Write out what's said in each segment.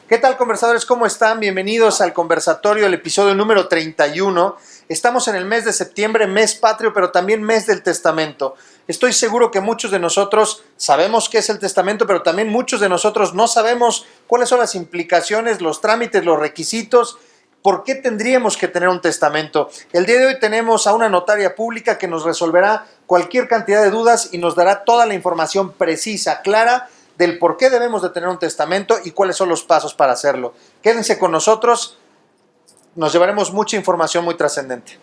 ¿Qué tal, conversadores? ¿Cómo están? Bienvenidos al conversatorio, el episodio número 31. Estamos en el mes de septiembre, mes patrio, pero también mes del testamento. Estoy seguro que muchos de nosotros sabemos qué es el testamento, pero también muchos de nosotros no sabemos cuáles son las implicaciones, los trámites, los requisitos. ¿Por qué tendríamos que tener un testamento? El día de hoy tenemos a una notaria pública que nos resolverá cualquier cantidad de dudas y nos dará toda la información precisa, clara, del por qué debemos de tener un testamento y cuáles son los pasos para hacerlo. Quédense con nosotros, nos llevaremos mucha información muy trascendente.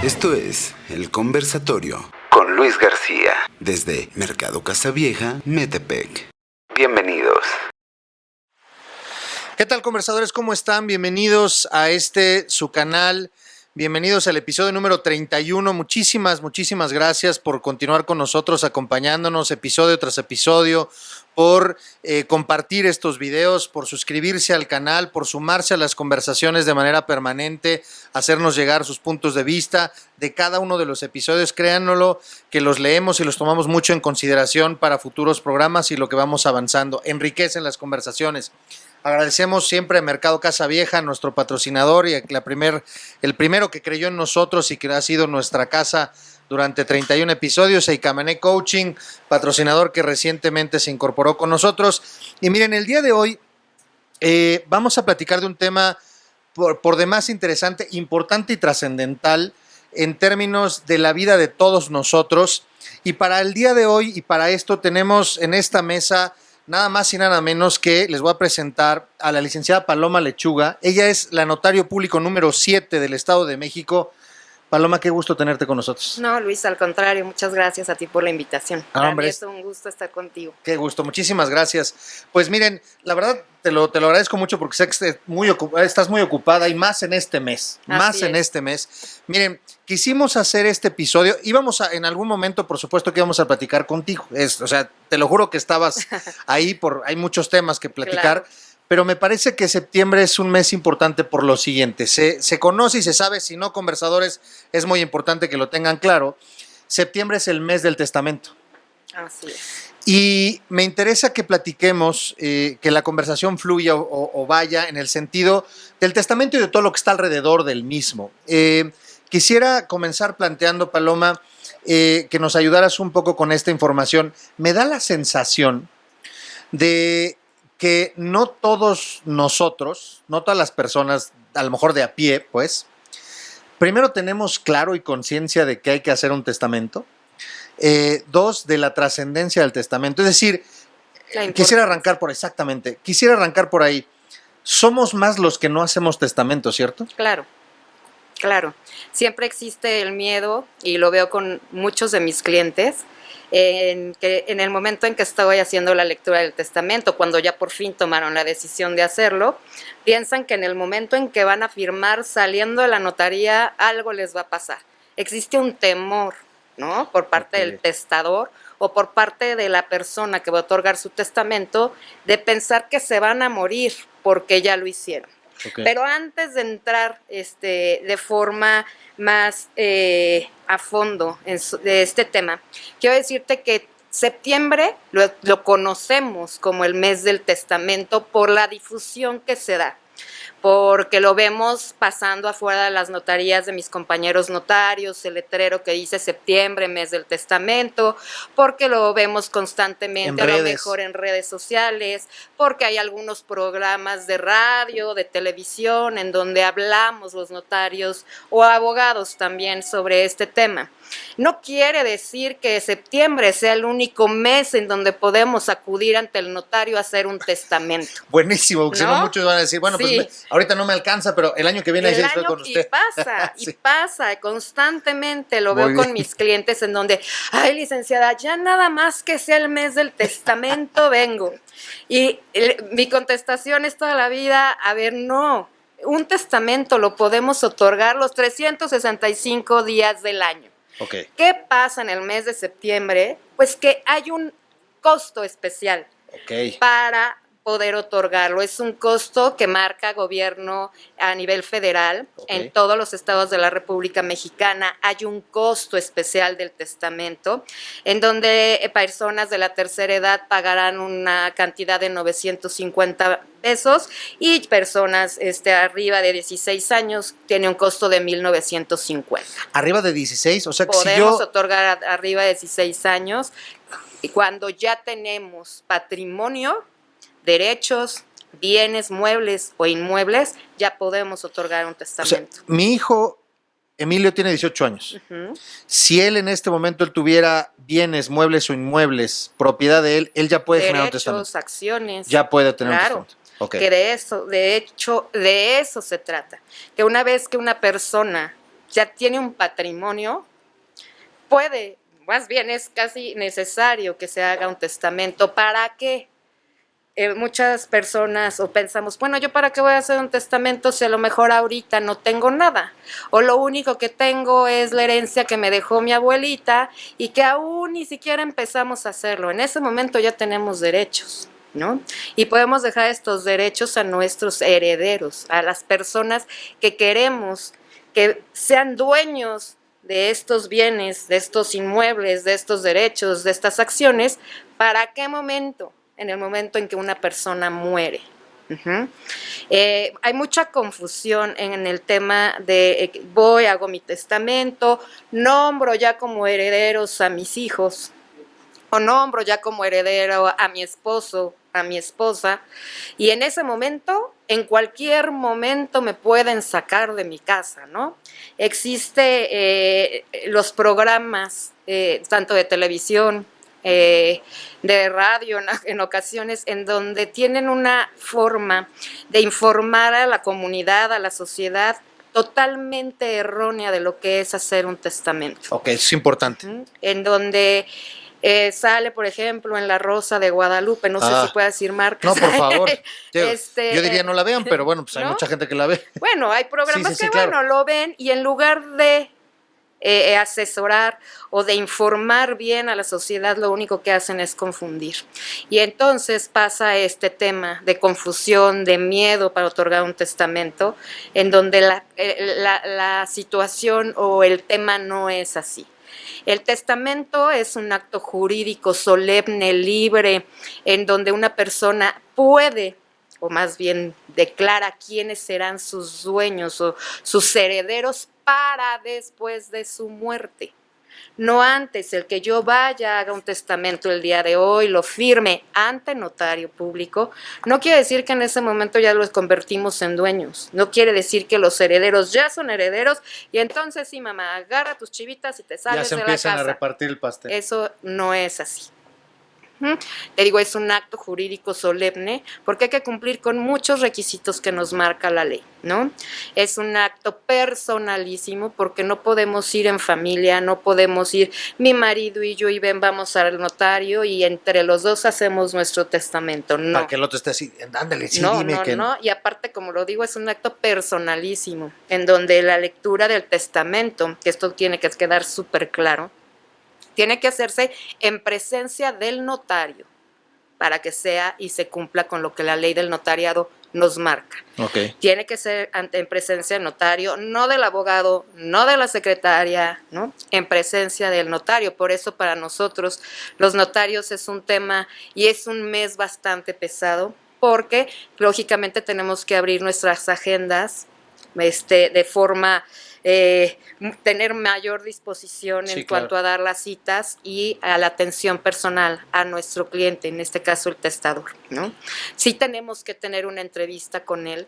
Esto es El Conversatorio con Luis García, desde Mercado Casavieja, Metepec. Bienvenidos. ¿Qué tal, conversadores? ¿Cómo están? Bienvenidos a su canal. Bienvenidos al episodio número 31. Muchísimas gracias por continuar con nosotros, acompañándonos episodio tras episodio, por compartir estos videos, por suscribirse al canal, por sumarse a las conversaciones de manera permanente, hacernos llegar sus puntos de vista de cada uno de los episodios. Créanlo que los leemos y los tomamos mucho en consideración para futuros programas y lo que vamos avanzando. Enriquecen las conversaciones. Agradecemos siempre a Mercado Casavieja, nuestro patrocinador y el primero que creyó en nosotros y que ha sido nuestra casa durante 31 episodios, Eikamané Coaching, patrocinador que recientemente se incorporó con nosotros. Y miren, el día de hoy vamos a platicar de un tema por demás interesante, importante y trascendental en términos de la vida de todos nosotros. Y para el día de hoy y para esto tenemos en esta mesa nada más y nada menos que les voy a presentar a la licenciada Paloma Lechuga. Ella es la notario público número 7 del Estado de México. Paloma, qué gusto tenerte con nosotros. No, Luis, al contrario, muchas gracias a ti por la invitación. Para mí es un gusto estar contigo. Qué gusto, muchísimas gracias. Pues miren, la verdad te lo agradezco mucho porque sé que estás muy ocupada y más en este mes. Miren, quisimos hacer este episodio, en algún momento, por supuesto que íbamos a platicar contigo. Te lo juro que estabas ahí, hay muchos temas que platicar. Claro. Pero me parece que septiembre es un mes importante por lo siguiente. Se conoce y se sabe, si no, conversadores, es muy importante que lo tengan claro. Septiembre es el mes del testamento. Así es. Y me interesa que platiquemos, que la conversación fluya o vaya en el sentido del testamento y de todo lo que está alrededor del mismo. Quisiera comenzar planteando, Paloma, que nos ayudaras un poco con esta información. Me da la sensación de que no todos nosotros, no todas las personas, a lo mejor de a pie, pues, primero tenemos claro y conciencia de que hay que hacer un testamento. Dos, de la trascendencia del testamento. Es decir, quisiera arrancar por ahí. Somos más los que no hacemos testamento, ¿cierto? Claro. Siempre existe el miedo, y lo veo con muchos de mis clientes, en el momento en que estoy haciendo la lectura del testamento, cuando ya por fin tomaron la decisión de hacerlo, piensan que en el momento en que van a firmar saliendo de la notaría algo les va a pasar. Existe un temor, ¿no? Por parte del testador o por parte de la persona que va a otorgar su testamento, de pensar que se van a morir porque ya lo hicieron. Okay. Pero antes de entrar de forma más a fondo de este tema, quiero decirte que septiembre lo conocemos como el mes del testamento por la difusión que se da, porque lo vemos pasando afuera de las notarías de mis compañeros notarios, el letrero que dice septiembre, mes del testamento, porque lo vemos constantemente, a lo mejor en redes sociales, porque hay algunos programas de radio, de televisión, en donde hablamos los notarios o abogados también sobre este tema. No quiere decir que septiembre sea el único mes en donde podemos acudir ante el notario a hacer un testamento. Buenísimo, porque si no muchos van a decir, bueno, sí, pues ahorita no me alcanza, pero el año que viene estoy con usted. Y pasa, constantemente lo veo con mis clientes en donde, ay, licenciada, ya nada más que sea el mes del testamento vengo. Y mi contestación es toda la vida, a ver, no, un testamento lo podemos otorgar los 365 días del año. Okay. ¿Qué pasa en el mes de septiembre? Pues que hay un costo especial para poder otorgarlo. Es un costo que marca gobierno a nivel federal. En todos los estados de la República Mexicana hay un costo especial del testamento, en donde personas de la tercera edad pagarán una cantidad de 950 pesos y personas arriba de 16 años tiene un costo de 1,950. Arriba de 16, o sea que podemos otorgar arriba de 16 años y cuando ya tenemos patrimonio, derechos, bienes, muebles o inmuebles, ya podemos otorgar un testamento. O sea, mi hijo Emilio tiene 18 años. Si él en este momento él tuviera bienes, muebles o inmuebles, propiedad de él, él ya puede generar un testamento. Derechos, acciones. Ya puede tener un testamento. Que de hecho, de eso se trata. Que una vez que una persona ya tiene un patrimonio, puede, más bien es casi necesario que se haga un testamento. ¿Para qué? Muchas personas o pensamos, bueno, ¿yo para qué voy a hacer un testamento si a lo mejor ahorita no tengo nada? O lo único que tengo es la herencia que me dejó mi abuelita y que aún ni siquiera empezamos a hacerlo. En ese momento ya tenemos derechos, ¿no? Y podemos dejar estos derechos a nuestros herederos, a las personas que queremos que sean dueños de estos bienes, de estos inmuebles, de estos derechos, de estas acciones. ¿Para qué momento? En el momento en que una persona muere. Hay mucha confusión en el tema de hago mi testamento, nombro ya como herederos a mis hijos, o nombro ya como heredero a mi esposo, a mi esposa, y en ese momento, en cualquier momento me pueden sacar de mi casa, ¿no? Existe los programas, tanto de televisión, de radio en ocasiones, en donde tienen una forma de informar a la comunidad, a la sociedad, totalmente errónea de lo que es hacer un testamento. Ok, es importante. En donde sale, por ejemplo, en La Rosa de Guadalupe, no sé si puedo decir marcas. No, por favor. Yo diría no la vean, pero bueno, pues hay mucha gente que la ve. Bueno, hay programas que, claro, lo ven y en lugar de asesorar o de informar bien a la sociedad, lo único que hacen es confundir. Y entonces pasa este tema de confusión, de miedo para otorgar un testamento, en donde la situación o el tema no es así. El testamento es un acto jurídico solemne, libre, en donde una persona puede, o más bien declara quiénes serán sus dueños o sus herederos para después de su muerte. No antes. El que yo vaya, haga un testamento el día de hoy, lo firme ante notario público, no quiere decir que en ese momento ya los convertimos en dueños. No quiere decir que los herederos ya son herederos y entonces sí, mamá, agarra tus chivitas y te sales de la casa. Ya se empiezan a repartir el pastel. Eso no es así. Te digo, es un acto jurídico solemne porque hay que cumplir con muchos requisitos que nos marca la ley, ¿no? Es un acto personalísimo porque no podemos ir en familia, no podemos ir mi marido y yo y vamos al notario y entre los dos hacemos nuestro testamento, no. Para que el otro esté así, ándale, sí, no, dime que no. Y aparte, como lo digo, es un acto personalísimo en donde la lectura del testamento, que esto tiene que quedar súper claro, tiene que hacerse en presencia del notario para que sea y se cumpla con lo que la ley del notariado nos marca. Okay. Tiene que ser en presencia del notario, no del abogado, no de la secretaria, ¿no? En presencia del notario. Por eso para nosotros los notarios es un tema y es un mes bastante pesado porque lógicamente tenemos que abrir nuestras agendas de forma tener mayor disposición en cuanto a dar las citas y a la atención personal a nuestro cliente, en este caso el testador, ¿no? Sí tenemos que tener una entrevista con él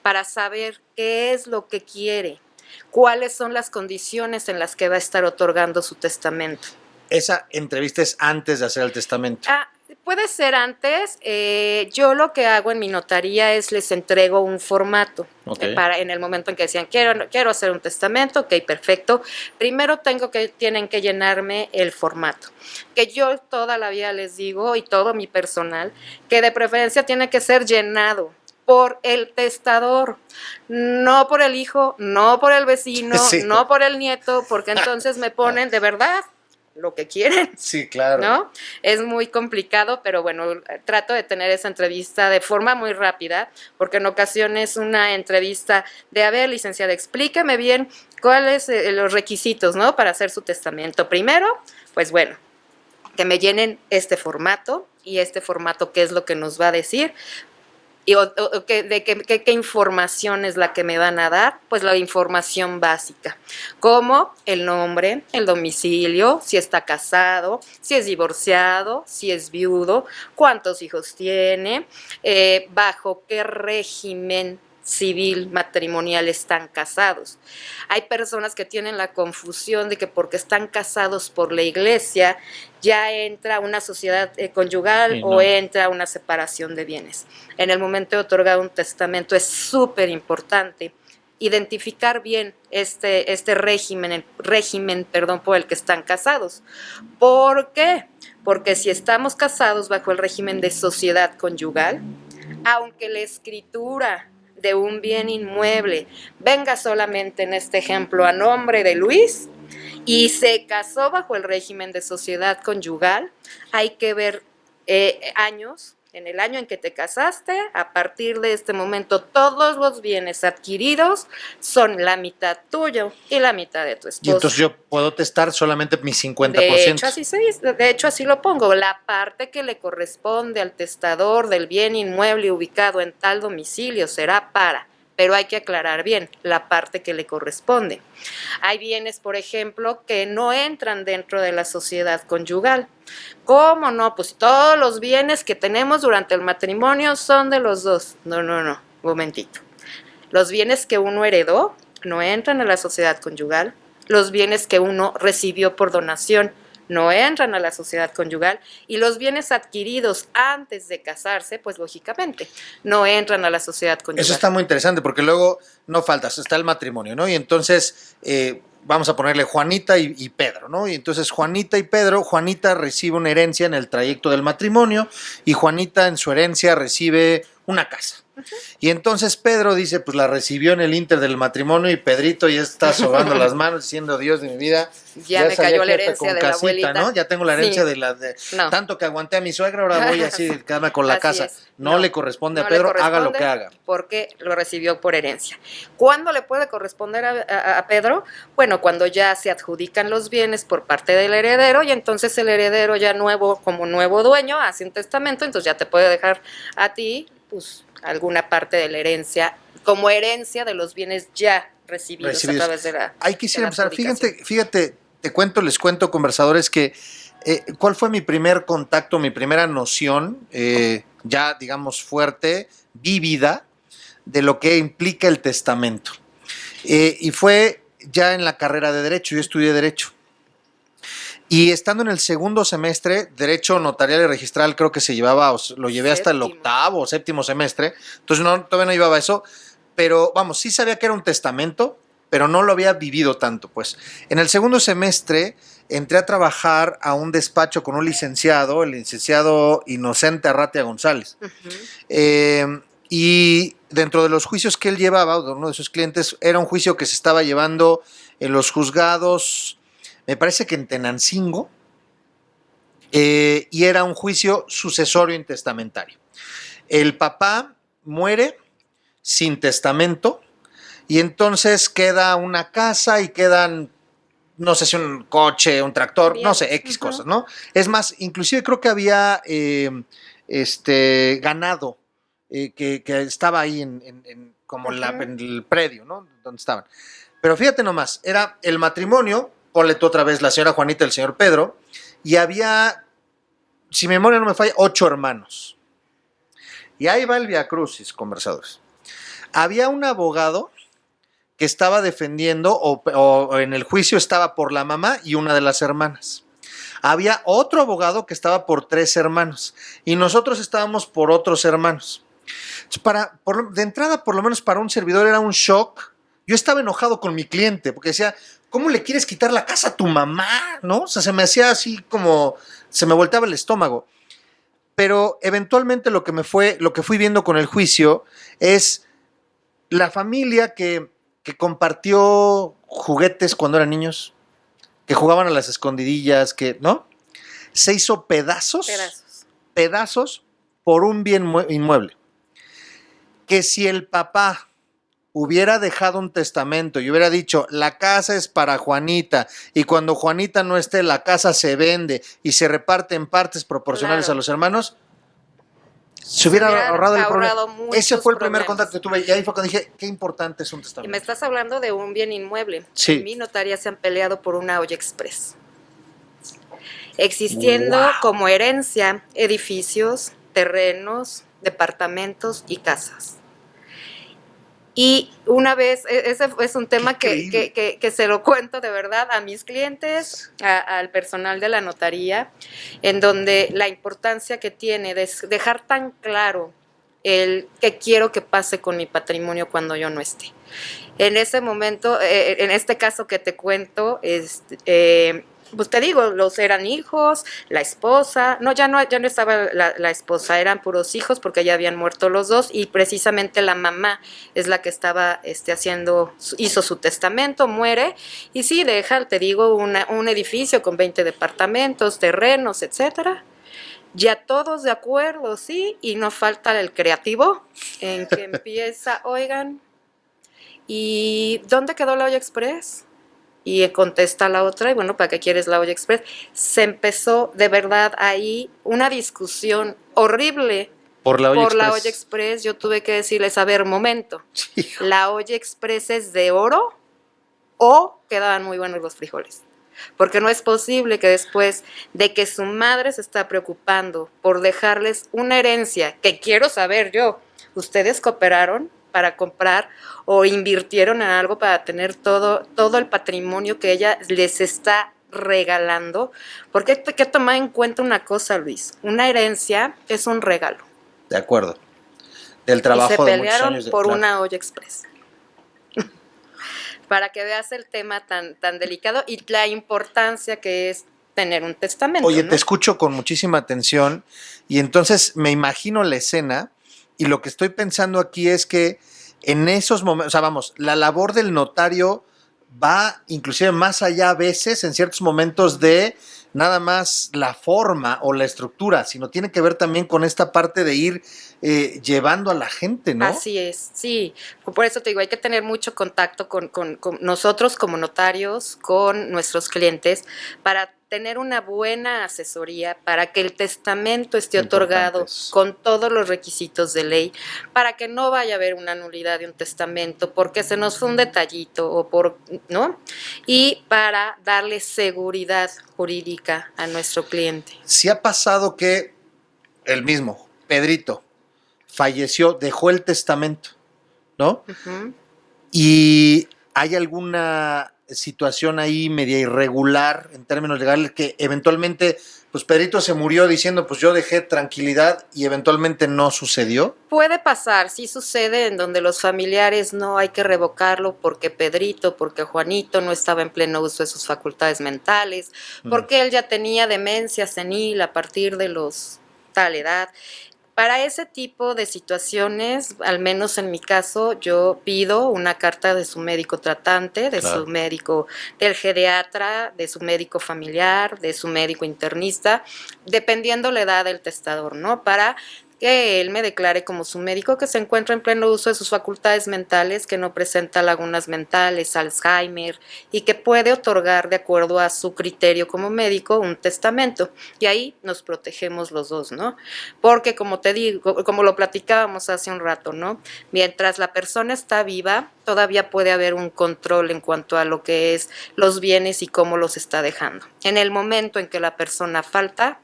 para saber qué es lo que quiere, cuáles son las condiciones en las que va a estar otorgando su testamento. Esa entrevista es antes de hacer el testamento. Puede ser antes. Yo lo que hago en mi notaría es les entrego un formato. Para en el momento en que decían quiero hacer un testamento, ok, perfecto. Primero tienen que llenarme el formato. Que yo toda la vida les digo y todo mi personal que de preferencia tiene que ser llenado por el testador, no por el hijo, no por el vecino, no por el nieto, porque entonces me ponen de verdad. lo que quieren. Sí, claro. ¿No? Es muy complicado, pero bueno, trato de tener esa entrevista de forma muy rápida, porque en ocasiones una entrevista de, a ver, licenciada, explíqueme bien cuáles los requisitos, ¿no? Para hacer su testamento. Primero, pues bueno, que me llenen este formato, y este formato, ¿qué es lo que nos va a decir? Y ¿qué información es la que me van a dar? Pues la información básica, como el nombre, el domicilio, si está casado, si es divorciado, si es viudo, cuántos hijos tiene, bajo qué régimen civil matrimonial están casados. Hay personas que tienen la confusión de que porque están casados por la iglesia ya entra una sociedad conyugal Sí, no. o entra una separación de bienes. En el momento de otorgar un testamento es súper importante identificar bien este régimen, el régimen, perdón, por el que están casados. ¿Por qué? Porque si estamos casados bajo el régimen de sociedad conyugal, aunque la escritura de un bien inmueble venga solamente en este ejemplo a nombre de Luis y se casó bajo el régimen de sociedad conyugal, hay que ver años. En el año en que te casaste, a partir de este momento, todos los bienes adquiridos son la mitad tuyo y la mitad de tu esposo. Y entonces yo puedo testar solamente mi 50%. De hecho, así lo pongo. La parte que le corresponde al testador del bien inmueble ubicado en tal domicilio será para, pero hay que aclarar bien la parte que le corresponde. Hay bienes, por ejemplo, que no entran dentro de la sociedad conyugal. ¿Cómo no? Pues todos los bienes que tenemos durante el matrimonio son de los dos. No, un momentito. Los bienes que uno heredó no entran a la sociedad conyugal. Los bienes que uno recibió por donación no entran a la sociedad conyugal, y los bienes adquiridos antes de casarse, pues lógicamente no entran a la sociedad conyugal. Eso está muy interesante porque luego no faltas, está el matrimonio, ¿no? Y entonces vamos a ponerle Juanita y Pedro, ¿no? Y entonces Juanita y Pedro, Juanita recibe una herencia en el trayecto del matrimonio y Juanita en su herencia recibe una casa. Y entonces Pedro dice, pues la recibió en el inter del matrimonio, y Pedrito ya está sobando las manos diciendo, Dios de mi vida, ya me cayó la herencia de la abuelita, ¿no? Ya tengo la herencia sí. No. Tanto que aguanté a mi suegra, ahora voy así, quedarme con la así casa. es. No le corresponde a Pedro, haga lo que haga. Porque lo recibió por herencia. ¿Cuándo le puede corresponder a Pedro? Bueno, cuando ya se adjudican los bienes por parte del heredero, y entonces el heredero ya nuevo, como nuevo dueño, hace un testamento, entonces ya te puede dejar a ti, pues, alguna parte de la herencia, como herencia de los bienes ya recibidos. A través de la Ahí quisiera empezar. Fíjate, les cuento, conversadores, que ¿cuál fue mi primer contacto, mi primera noción, ya digamos fuerte, vívida, de lo que implica el testamento? Y fue ya en la carrera de Derecho. Yo estudié Derecho. Y estando en el segundo semestre, Derecho Notarial y Registral, creo que se llevaba, lo llevé hasta el octavo o séptimo semestre, entonces todavía no llevaba eso, pero vamos, sí sabía que era un testamento, pero no lo había vivido tanto, pues. En el segundo semestre entré a trabajar a un despacho con un licenciado, el licenciado Inocente Arratia González. Y dentro de los juicios que él llevaba, uno de sus clientes, era un juicio que se estaba llevando en los juzgados, me parece que en Tenancingo, y era un juicio sucesorio intestamentario. El papá muere sin testamento, y entonces queda una casa y quedan, no sé si un coche, un tractor, bien, no sé, X cosas, ¿no? Es más, inclusive creo que había ganado que estaba ahí como en el predio, ¿no? Donde estaban. Pero fíjate nomás, era el matrimonio, ponle tú otra vez la señora Juanita y el señor Pedro, y había, si mi memoria no me falla, 8 hermanos. Y ahí va el viacrucis, conversadores. Había un abogado que estaba defendiendo, o en el juicio estaba por la mamá y una de las hermanas. Había otro abogado que estaba por 3 hermanos, y nosotros estábamos por otros hermanos. De entrada, por lo menos para un servidor, era un shock. Yo estaba enojado con mi cliente, porque decía, ¿cómo le quieres quitar la casa a tu mamá? ¿No? O sea, se me hacía así como, se me volteaba el estómago. Pero eventualmente lo que fui viendo con el juicio es la familia que compartió juguetes cuando eran niños, que jugaban a las escondidillas, que, ¿no? Se hizo pedazos por un bien inmueble. Que si el papá hubiera dejado un testamento y hubiera dicho, la casa es para Juanita, y cuando Juanita no esté, la casa se vende y se reparte en partes proporcionales a los hermanos, se hubiera ahorrado el problema. Ese fue el primer contacto que tuve, y ahí fue cuando dije, qué importante es un testamento. Y me estás hablando de un bien inmueble. Sí. En mi notaría se han peleado por una olla express, existiendo como herencia edificios, terrenos, departamentos y casas. Y una vez, ese es un tema que se lo cuento de verdad a mis clientes, al personal de la notaría, en donde la importancia que tiene de dejar tan claro el que quiero que pase con mi patrimonio cuando yo no esté. En ese momento, en este caso que te cuento, pues te digo, los eran hijos, la esposa, ya no estaba la esposa, eran puros hijos porque ya habían muerto los dos, y precisamente la mamá es la que estaba hizo su testamento, muere, y sí, deja, te digo, un edificio con 20 departamentos, terrenos, etcétera. Ya todos de acuerdo, sí, y no falta el creativo en que empieza, oigan, ¿y dónde quedó la olla express? Y contesta la otra, y bueno, ¿para qué quieres la olla express? Se empezó de verdad ahí una discusión horrible por la olla express. Yo tuve que decirles, a ver, momento, ¿la olla express es de oro o quedaban muy buenos los frijoles? Porque no es posible que después de que su madre se está preocupando por dejarles una herencia, que quiero saber yo, ¿ustedes cooperaron para comprar o invirtieron en algo para tener todo el patrimonio que ella les está regalando? Porque hay que tomar en cuenta una cosa, Luis, una herencia es un regalo. De acuerdo. Del trabajo de muchos años. Y se pelearon por una olla express. Para que veas el tema tan delicado y la importancia que es tener un testamento. Oye, ¿no? Te escucho con muchísima atención y entonces me imagino la escena, y lo que estoy pensando aquí es que en esos momentos, o sea, vamos, la labor del notario va inclusive más allá a veces en ciertos momentos de nada más la forma o la estructura, sino tiene que ver también con esta parte de ir llevando a la gente, ¿no? Así es, sí. Por eso te digo, hay que tener mucho contacto con nosotros como notarios, con nuestros clientes, para tener una buena asesoría, para que el testamento esté otorgado con todos los requisitos de ley, para que no vaya a haber una nulidad de un testamento, porque se nos fue un detallito, ¿no? Y para darle seguridad jurídica a nuestro cliente. Si ha pasado que el mismo, Pedrito, falleció, dejó el testamento, ¿no? Uh-huh. Y hay alguna situación ahí media irregular en términos legales que eventualmente, pues Pedrito se murió diciendo, pues yo dejé tranquilidad, y eventualmente no sucedió. Puede pasar, sí sucede, en donde los familiares no hay que revocarlo porque Pedrito, porque Juanito no estaba en pleno uso de sus facultades mentales, porque él ya tenía demencia senil a partir de tal edad. Para ese tipo de situaciones, al menos en mi caso, yo pido una carta de su médico tratante, de su médico, del geriatra, de su médico familiar, de su médico internista, dependiendo la edad del testador, ¿no? Para que él me declare como su médico que se encuentra en pleno uso de sus facultades mentales, que no presenta lagunas mentales, Alzheimer, y que puede otorgar, de acuerdo a su criterio como médico, un testamento. Y ahí nos protegemos los dos, ¿no? Porque, como te digo, como lo platicábamos hace un rato, ¿no? Mientras la persona está viva, todavía puede haber un control en cuanto a lo que es los bienes y cómo los está dejando. En el momento en que la persona falta,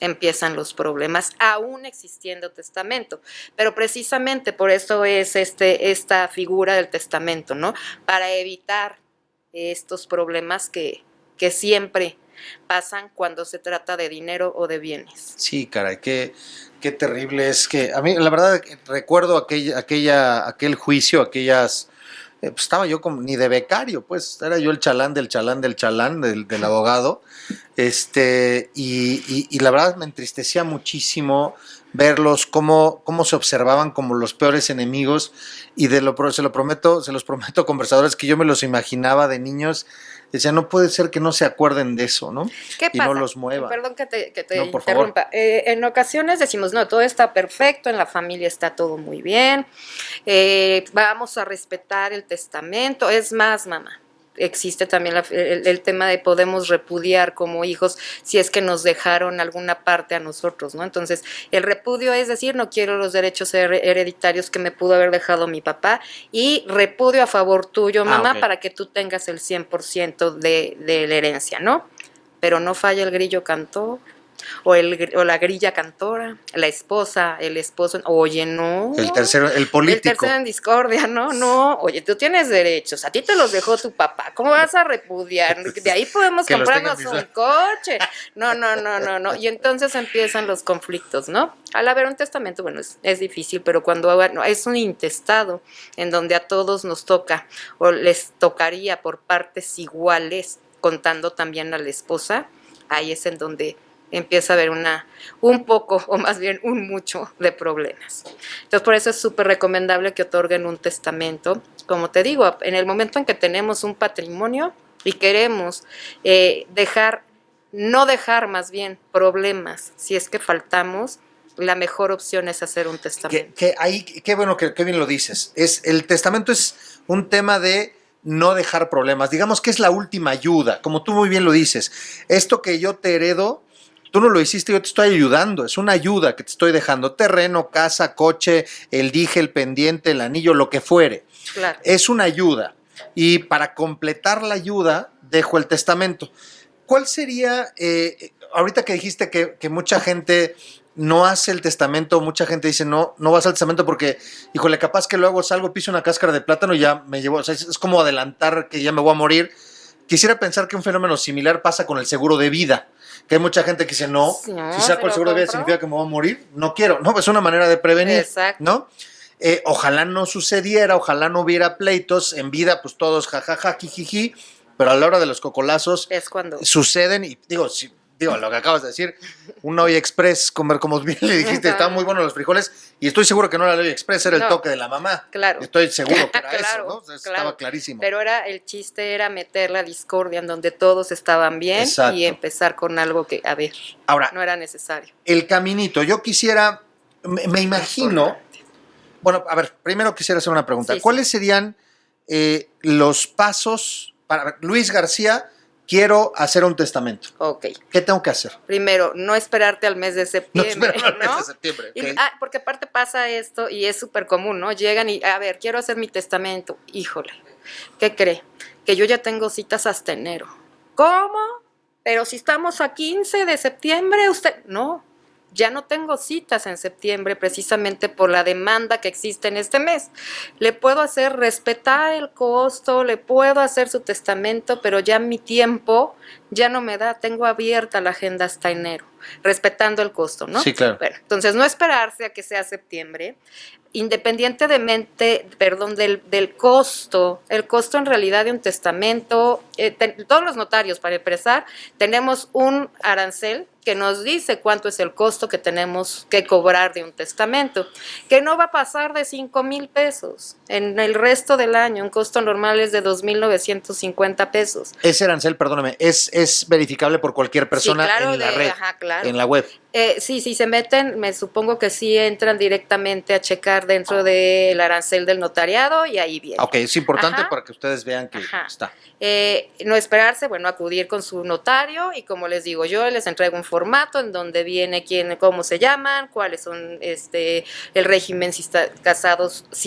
empiezan los problemas, aún existiendo testamento. Pero precisamente por eso es esta figura del testamento, ¿no? Para evitar estos problemas que siempre pasan cuando se trata de dinero o de bienes. Sí, caray, qué terrible es que a mí, la verdad, recuerdo aquel juicio, aquellas... pues estaba yo como ni de becario, pues era yo el chalán del abogado, y la verdad me entristecía muchísimo verlos cómo se observaban como los peores enemigos, y se los prometo, conversadores, que yo me los imaginaba de niños Decía, no puede ser que no se acuerden de eso, ¿no? ¿Qué Y pasa? no los muevan. Perdón que te No, por favor. interrumpa. En ocasiones decimos, no, todo está perfecto, en la familia está todo muy bien, vamos a respetar el testamento. Es más, mamá, existe también el tema de podemos repudiar como hijos si es que nos dejaron alguna parte a nosotros, ¿no? Entonces, el repudio es decir, no quiero los derechos hereditarios que me pudo haber dejado mi papá y repudio a favor tuyo, mamá, ok. para que tú tengas el 100% de la herencia, ¿no? Pero no falla el grillo cantor, o la grilla cantora, la esposa, el esposo, oye, no. El tercero, el El político. tercero en discordia, no, oye, tú tienes derechos, a ti te los dejó tu papá, ¿cómo vas a repudiar? De ahí podemos Que los comprarnos tengan un coche. No. Y entonces empiezan los conflictos, ¿no? Al haber un testamento, bueno, es difícil, pero cuando no, es un intestado en donde a todos nos toca, o les tocaría por partes iguales, contando también a la esposa, ahí es en donde empieza a haber un poco, o más bien un mucho de problemas. Entonces, por eso es súper recomendable que otorguen un testamento. Como te digo, en el momento en que tenemos un patrimonio y queremos no dejar más bien problemas, si es que faltamos, la mejor opción es hacer un testamento. Qué bueno que bien lo dices. El testamento es un tema de no dejar problemas. Digamos que es la última ayuda, como tú muy bien lo dices. Esto que yo te heredo, tú no lo hiciste, yo te estoy ayudando. Es una ayuda que te estoy dejando. Terreno, casa, coche, el dije, el pendiente, el anillo, lo que fuere. Claro. Es una ayuda. Y para completar la ayuda, dejo el testamento. ¿Cuál sería, ahorita que dijiste que mucha gente no hace el testamento, mucha gente dice no vas al testamento porque, híjole, capaz que luego salgo, piso una cáscara de plátano y ya me llevo, o sea, es como adelantar que ya me voy a morir. Quisiera pensar que un fenómeno similar pasa con el seguro de vida, que hay mucha gente que dice no, Sí, si saco el seguro de vida significa que me voy a morir, no quiero, no, es una manera de prevenir. Exacto. ¿No? Ojalá no sucediera, ojalá no hubiera pleitos, en vida pues todos jajaja, jijiji, pero a la hora de los cocolazos Es cuando suceden y digo, lo que acabas de decir, una olla express, comer como bien le dijiste, estaban muy buenos los frijoles y estoy seguro que no era la olla express, era el toque de la mamá. Claro. Estoy seguro que era Claro, eso, ¿no? O sea, estaba clarísimo. Pero el chiste era meter la discordia en donde todos estaban bien. Exacto. Y empezar con algo que, a ver, ahora, no era necesario. El caminito, yo quisiera, me imagino, bueno, a ver, primero quisiera hacer una pregunta. Sí, ¿cuáles serían los pasos para Luis García? Quiero hacer un testamento. Ok. ¿Qué tengo que hacer? Primero, no esperarte al mes de septiembre. No esperar al mes de septiembre. Okay. Porque aparte pasa esto y es súper común, ¿no? Llegan y, a ver, quiero hacer mi testamento. Híjole, ¿qué cree? Que yo ya tengo citas hasta enero. ¿Cómo? Pero si estamos a 15 de septiembre, usted... No, ya no tengo citas en septiembre precisamente por la demanda que existe en este mes. Le puedo hacer respetar el costo, le puedo hacer su testamento, pero ya mi tiempo ya no me da, tengo abierta la agenda hasta enero, respetando el costo, ¿no? Sí, claro. Bueno, entonces no esperarse a que sea septiembre, independientemente, del costo, el costo en realidad de un testamento, todos los notarios, para empezar, tenemos un arancel que nos dice cuánto es el costo que tenemos que cobrar de un testamento, que no va a pasar de 5,000 pesos en el resto del año. Un costo normal es de 2,950 pesos. Ese arancel, perdóname, es verificable por cualquier persona, sí, claro, en la red, claro. En la web. Sí, se meten, me supongo que sí entran directamente a checar dentro del arancel del notariado y ahí viene. Ok, es importante para que ustedes vean que está. No esperarse, bueno, acudir con su notario y como les digo, yo les entrego un formato en donde viene cómo se llaman, cuáles son el régimen, si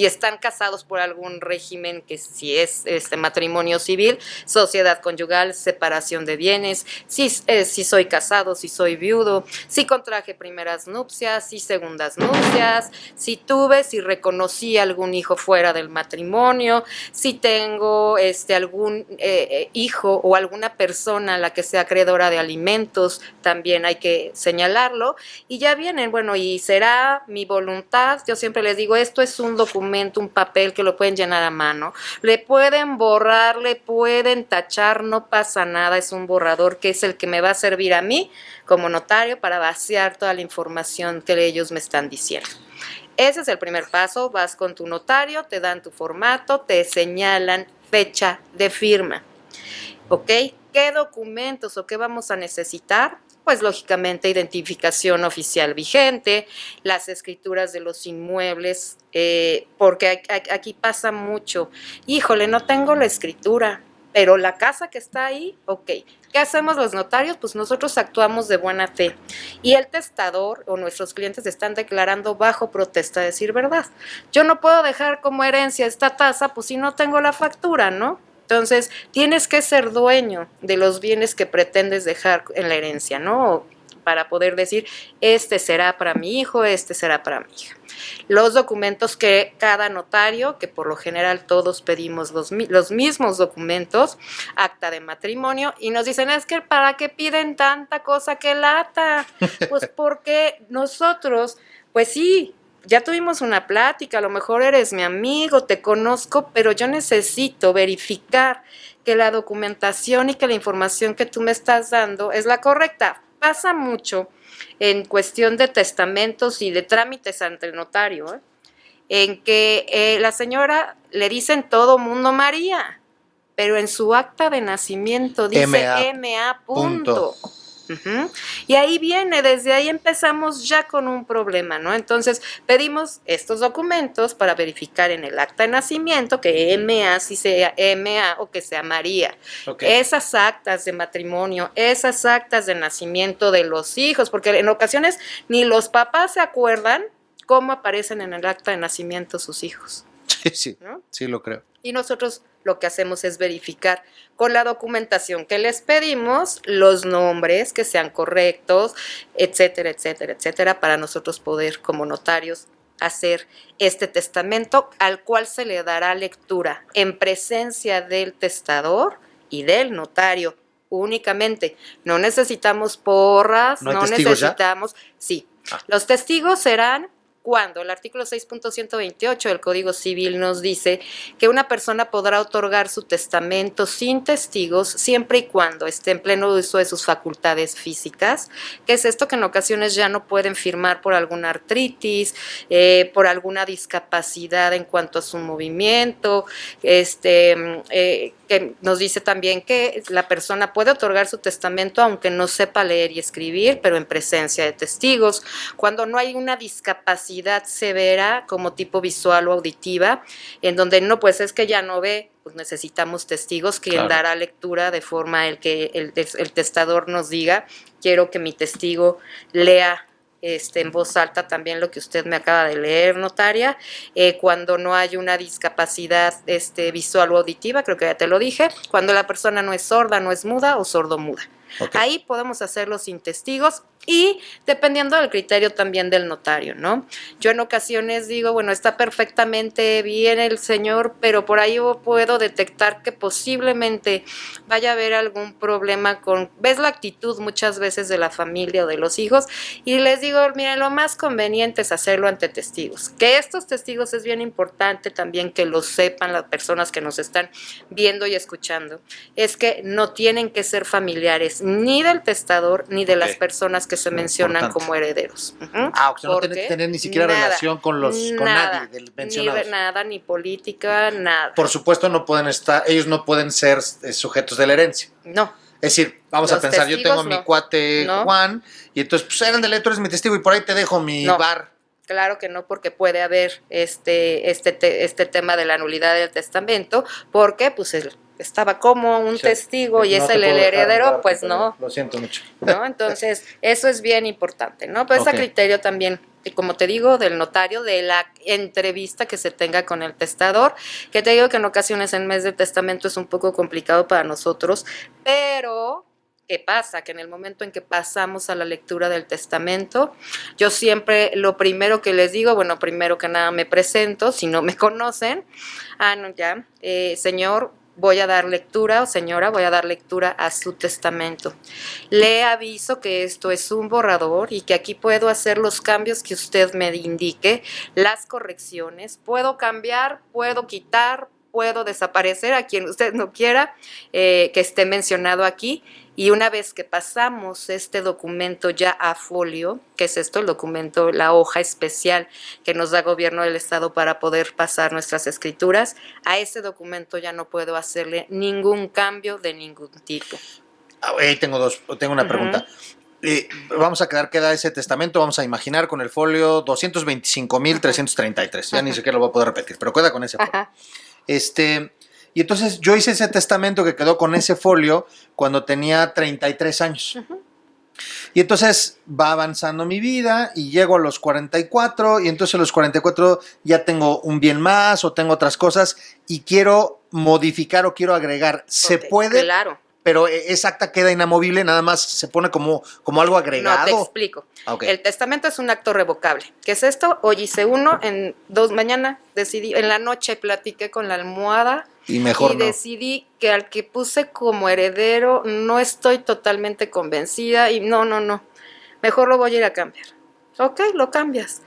están casados por algún régimen, que si es matrimonio civil, sociedad conyugal, separación de bienes, si soy casado, si soy viudo, si contraje primeras nupcias, si segundas nupcias, si reconocí algún hijo fuera del matrimonio, si tengo algún hijo o alguna persona a la que sea acreedora de alimentos, también hay que señalarlo. Y ya vienen, bueno, y será mi voluntad, yo siempre les digo, esto es un documento, un papel que lo pueden llenar a mano, le pueden borrar, le pueden tachar, no pasa nada, es un borrador que es el que me va a servir a mí como notario para vaciar toda la información que ellos me están diciendo. Ese es el primer paso, vas con tu notario, te dan tu formato, te señalan fecha de firma. ¿Ok? ¿Qué documentos o qué vamos a necesitar? Pues lógicamente identificación oficial vigente, las escrituras de los inmuebles, porque aquí pasa mucho. Híjole, no tengo la escritura, pero la casa que está ahí, ok. ¿Qué hacemos los notarios? Pues nosotros actuamos de buena fe y el testador o nuestros clientes están declarando bajo protesta de decir verdad. Yo no puedo dejar como herencia esta tasa, pues si no tengo la factura, ¿no? Entonces, tienes que ser dueño de los bienes que pretendes dejar en la herencia, ¿no? Para poder decir, este será para mi hijo, este será para mi hija. Los documentos que cada notario, que por lo general todos pedimos los mismos documentos, acta de matrimonio, y nos dicen, es que ¿para qué piden tanta cosa que lata? Pues porque nosotros, pues sí, ya tuvimos una plática, a lo mejor eres mi amigo, te conozco, pero yo necesito verificar que la documentación y que la información que tú me estás dando es la correcta. Pasa mucho en cuestión de testamentos y de trámites ante el notario, en que la señora le dicen todo mundo María, pero en su acta de nacimiento dice MA punto. Y ahí viene, desde ahí empezamos ya con un problema, ¿no? Entonces pedimos estos documentos para verificar en el acta de nacimiento que MA sí sea MA o que sea María. Okay. Esas actas de matrimonio, esas actas de nacimiento de los hijos, porque en ocasiones ni los papás se acuerdan cómo aparecen en el acta de nacimiento sus hijos. Sí, ¿no? Sí lo creo. Y nosotros lo que hacemos es verificar con la documentación que les pedimos los nombres que sean correctos, etcétera, etcétera, etcétera, para nosotros poder como notarios hacer este testamento al cual se le dará lectura en presencia del testador y del notario únicamente. No necesitamos porras, no necesitamos... Ya? Sí, los testigos serán... Cuando el artículo 6.128 del Código Civil nos dice que una persona podrá otorgar su testamento sin testigos siempre y cuando esté en pleno uso de sus facultades físicas, que es esto que en ocasiones ya no pueden firmar por alguna artritis, por alguna discapacidad en cuanto a su movimiento, que nos dice también que la persona puede otorgar su testamento aunque no sepa leer y escribir, pero en presencia de testigos. Cuando no hay una discapacidad severa como tipo visual o auditiva, en donde no, pues es que ya no ve, pues necesitamos testigos quien dará lectura de forma el que el testador nos diga, quiero que mi testigo lea en voz alta también lo que usted me acaba de leer, notaria. Cuando no hay una discapacidad visual o auditiva, creo que ya te lo dije, cuando la persona no es sorda, no es muda o sordomuda. Okay. Ahí podemos hacerlo sin testigos y dependiendo del criterio también del notario, ¿no? Yo en ocasiones digo, bueno, está perfectamente bien el señor, pero por ahí yo puedo detectar que posiblemente vaya a haber algún problema ves la actitud muchas veces de la familia o de los hijos y les digo, miren, lo más conveniente es hacerlo ante testigos. Que estos testigos es bien importante también que lo sepan las personas que nos están viendo y escuchando, es que no tienen que ser familiares ni del testador ni de las personas que se mencionan como herederos. O sea, no tienen que tener ni siquiera relación con nadie del mencionado. Nada, ni política, nada. Por supuesto, ellos no pueden ser sujetos de la herencia. No. Es decir, vamos a pensar, yo tengo mi cuate Juan, y entonces, pues, eran tú eres mi testigo, y por ahí te dejo mi bar. Claro que no, porque puede haber este tema de la nulidad del testamento, porque pues estaba como un testigo y es el heredero, pues no. Lo siento mucho. ¿No? Entonces, eso es bien importante, ¿no? Pues a criterio también, como te digo, del notario, de la entrevista que se tenga con el testador, que te digo que en ocasiones en mes de testamento es un poco complicado para nosotros, pero... ¿Qué pasa? Que en el momento en que pasamos a la lectura del testamento, yo siempre lo primero que les digo, bueno, primero que nada me presento, si no me conocen, señor, voy a dar lectura, o señora, voy a dar lectura a su testamento. Le aviso que esto es un borrador y que aquí puedo hacer los cambios que usted me indique, las correcciones, puedo cambiar, puedo quitar, puedo desaparecer a quien usted no quiera que esté mencionado aquí. Y una vez que pasamos este documento ya a folio, que es esto, el documento, la hoja especial que nos da Gobierno del Estado para poder pasar nuestras escrituras, a ese documento ya no puedo hacerle ningún cambio de ningún tipo. Ahí tengo una pregunta. Vamos a queda ese testamento, vamos a imaginar con el folio 225,333. Ya ni siquiera lo voy a poder repetir, pero queda con ese folio. Ajá. Y entonces yo hice ese testamento que quedó con ese folio cuando tenía 33 años. Y entonces va avanzando mi vida y llego a los 44 y entonces a los 44 ya tengo un bien más o tengo otras cosas y quiero modificar o quiero agregar. ¿Se puede? Claro. Pero esa acta queda inamovible, nada más se pone como algo agregado. No, te explico. Okay. El testamento es un acto revocable. ¿Qué es esto? Hoy hice uno, mañana decidí, en la noche platiqué con la almohada y mejor no. Decidí que al que puse como heredero no estoy totalmente convencida y no, mejor lo voy a ir a cambiar. Ok, lo cambias.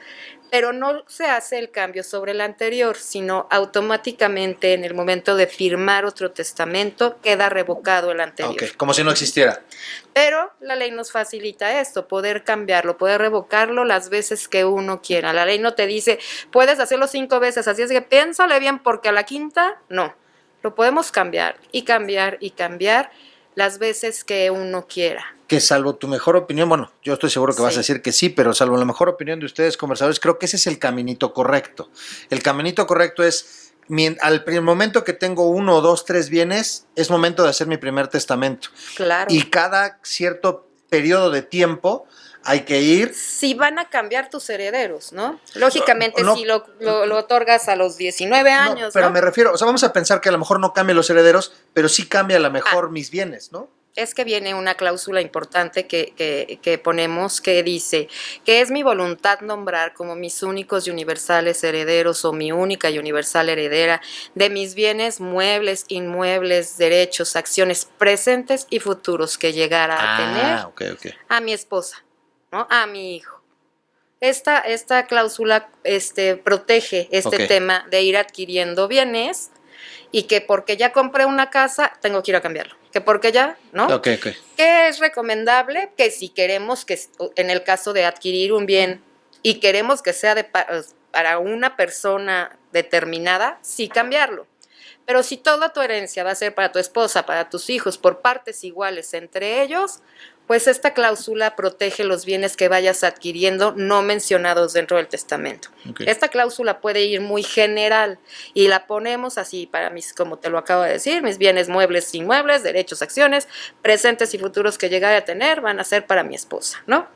Pero no se hace el cambio sobre el anterior, sino automáticamente en el momento de firmar otro testamento queda revocado el anterior. Ok, como si no existiera. Pero la ley nos facilita esto, poder cambiarlo, poder revocarlo las veces que uno quiera. La ley no te dice, puedes hacerlo 5 veces, así es que piénsale bien porque a la quinta, no. Lo podemos cambiar y cambiar y cambiar las veces que uno quiera. Que salvo tu mejor opinión, bueno, yo estoy seguro que vas a decir que sí, pero salvo la mejor opinión de ustedes, conversadores, creo que ese es el caminito correcto. El caminito correcto es, al momento que tengo 1, 2, 3 bienes, es momento de hacer mi primer testamento. Claro. Y cada cierto periodo de tiempo hay que ir. Si van a cambiar tus herederos, ¿no? Lógicamente, no, si lo otorgas a los 19 años, no, pero me refiero, o sea, vamos a pensar que a lo mejor no cambian los herederos, pero sí cambia a lo mejor mis bienes, ¿no? Es que viene una cláusula importante que ponemos que dice que es mi voluntad nombrar como mis únicos y universales herederos o mi única y universal heredera de mis bienes muebles, inmuebles, derechos, acciones presentes y futuros que llegara a tener a mi esposa, ¿no? A mi hijo. Esta cláusula protege tema de ir adquiriendo bienes y que porque ya compré una casa tengo que ir a cambiarlo. Que porque ya, ¿no? Okay. ¿Qué es recomendable? Que si queremos que, en el caso de adquirir un bien y queremos que sea para una persona determinada, sí cambiarlo. Pero si toda tu herencia va a ser para tu esposa, para tus hijos, por partes iguales entre ellos, pues esta cláusula protege los bienes que vayas adquiriendo no mencionados dentro del testamento. Okay. Esta cláusula puede ir muy general y la ponemos así para mis, como te lo acabo de decir, mis bienes muebles, inmuebles, derechos, acciones, presentes y futuros que llegue a tener van a ser para mi esposa, ¿no?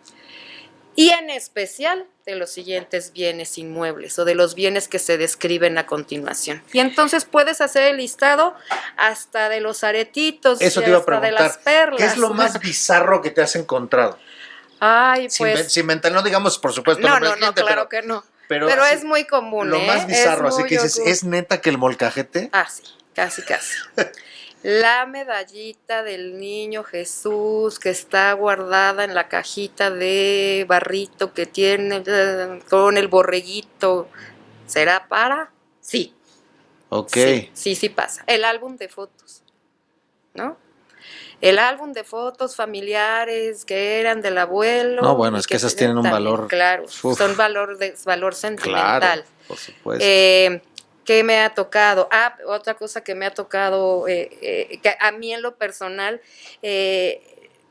Y en especial de los siguientes bienes inmuebles o de los bienes que se describen a continuación. Y entonces puedes hacer el listado hasta de los aretitos, eso te iba a preguntar, de las perlas. ¿Qué es lo más bizarro que te has encontrado? Ay, pues... Sin mental, no digamos, por supuesto. No, claro que no. Pero es muy común, lo más bizarro, así que dices, ¿es neta que el molcajete? Ah, sí, casi. La medallita del niño Jesús que está guardada en la cajita de barrito que tiene con el borreguito, ¿será para? Sí. Ok. Sí pasa. El álbum de fotos, ¿no? El álbum de fotos familiares que eran del abuelo. No, bueno, es que esas tienen un valor. Claro, son valor sentimental. Claro, por supuesto. ¿Qué me ha tocado? Otra cosa que me ha tocado, que a mí en lo personal,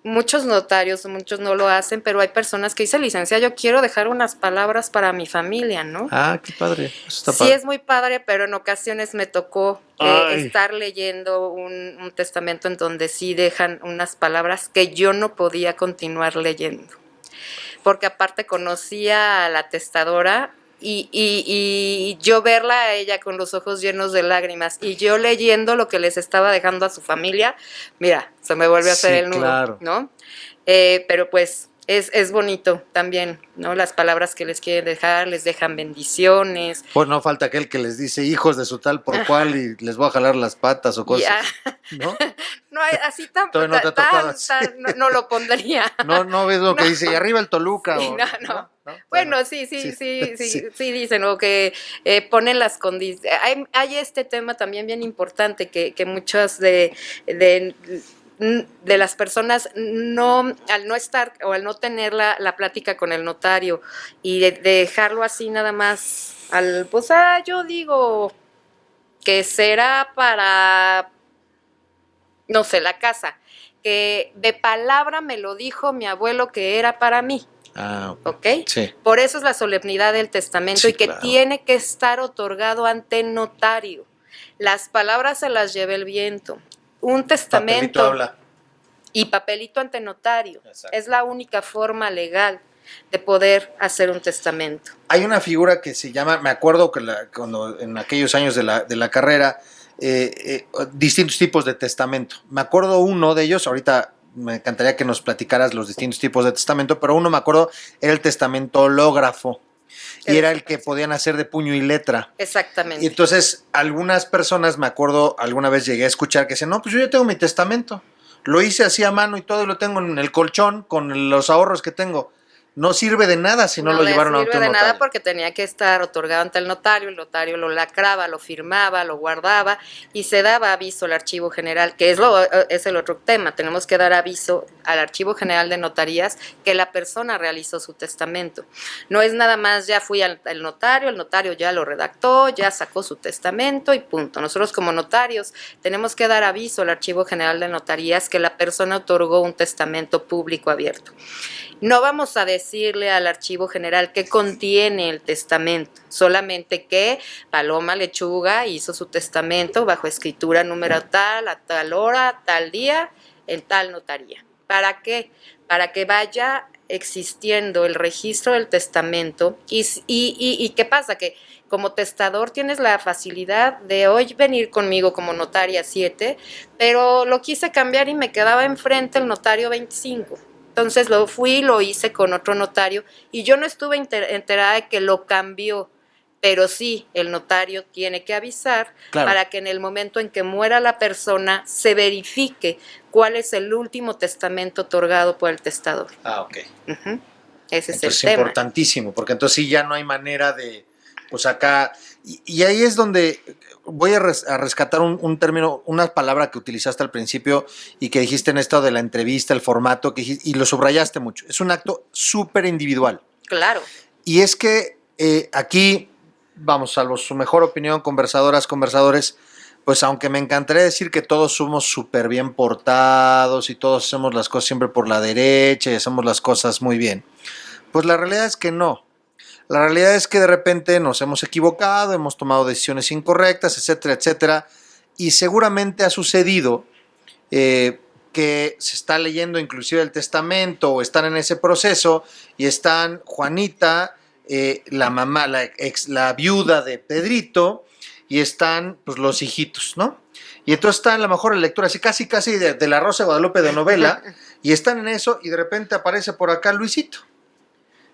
muchos notarios, muchos no lo hacen, pero hay personas que dicen, licencia, yo quiero dejar unas palabras para mi familia, ¿no? Ah, qué padre. Eso está sí, padre. Es muy padre, pero en ocasiones me tocó estar leyendo un testamento en donde sí dejan unas palabras que yo no podía continuar leyendo. Porque aparte conocía a la testadora y yo verla a ella con los ojos llenos de lágrimas y yo leyendo lo que les estaba dejando a su familia, mira, se me vuelve a hacer el nudo, claro. ¿no? Pero pues Es bonito también, ¿no? Las palabras que les quieren dejar, les dejan bendiciones. Pues no falta aquel que les dice hijos de su tal por cual y les voy a jalar las patas o cosas, ¿no? No, así Todavía no te ha tocado así. no lo pondría. No ves lo que dice, y arriba el Toluca. Sí, O, no. ¿no? Bueno, sí dicen, o que ponen las condiciones. Hay este tema también bien importante que muchas de las personas al no estar o al no tener la plática con el notario y de dejarlo así nada más pues yo digo que será para, no sé, la casa, que de palabra me lo dijo mi abuelo que era para mí. ¿Ok? Sí. Por eso es la solemnidad del testamento, Sí, y que claro. tiene que estar otorgado ante notario. Las palabras se las lleva el viento. Un testamento Papelito habla. y papelito ante notario. Exacto. Es la única forma legal de poder hacer un testamento. Hay una figura que se llama, me acuerdo que cuando en aquellos años de la carrera, distintos tipos de testamento. Me acuerdo uno de ellos, ahorita me encantaría que nos platicaras los distintos tipos de testamento, pero uno me acuerdo era el testamento hológrafo. Y era el que podían hacer de puño y letra. Exactamente. Y entonces algunas personas, me acuerdo, alguna vez llegué a escuchar que decían, no, pues yo ya tengo mi testamento. Lo hice así a mano y todo, y lo tengo en el colchón con los ahorros que tengo. No sirve de nada si no lo llevaron a un notario. No sirve de nada porque tenía que estar otorgado ante el notario lo lacraba, lo firmaba, lo guardaba y se daba aviso al Archivo General, que es el otro tema. Tenemos que dar aviso al Archivo General de Notarías que la persona realizó su testamento. No es nada más, ya fui al notario, el notario ya lo redactó, ya sacó su testamento y punto. Nosotros como notarios tenemos que dar aviso al Archivo General de Notarías que la persona otorgó un testamento público abierto. No vamos a decirle al Archivo General qué contiene el testamento, solamente que Paloma Lechuga hizo su testamento bajo escritura número tal, a tal hora, tal día, en tal notaría. ¿Para qué? Para que vaya existiendo el registro del testamento y ¿qué pasa? Que como testador tienes la facilidad de hoy venir conmigo como notaria 7, pero lo quise cambiar y me quedaba enfrente el notario 25. Entonces lo hice con otro notario y yo no estuve enterada de que lo cambió, pero sí, el notario tiene que avisar, claro, para que en el momento en que muera la persona se verifique cuál es el último testamento otorgado por el testador. Ok. Uh-huh. Ese entonces, es el tema. Es importantísimo, porque entonces sí ya no hay manera de, pues acá, y ahí es donde voy a rescatar un término, una palabra que utilizaste al principio y que dijiste en esto de la entrevista, el formato, y lo subrayaste mucho. Es un acto súper individual. Claro. Y es que aquí, vamos, salvo su mejor opinión, conversadoras, conversadores, pues aunque me encantaría decir que todos somos súper bien portados y todos hacemos las cosas siempre por la derecha y hacemos las cosas muy bien, pues la realidad es que no. La realidad es que de repente nos hemos equivocado, hemos tomado decisiones incorrectas, etcétera, etcétera, y seguramente ha sucedido que se está leyendo inclusive el testamento o están en ese proceso y están Juanita, la mamá, la viuda de Pedrito, y están pues los hijitos, ¿no? Y entonces está a lo mejor la lectura así casi de la Rosa de Guadalupe de novela, y están en eso y de repente aparece por acá Luisito.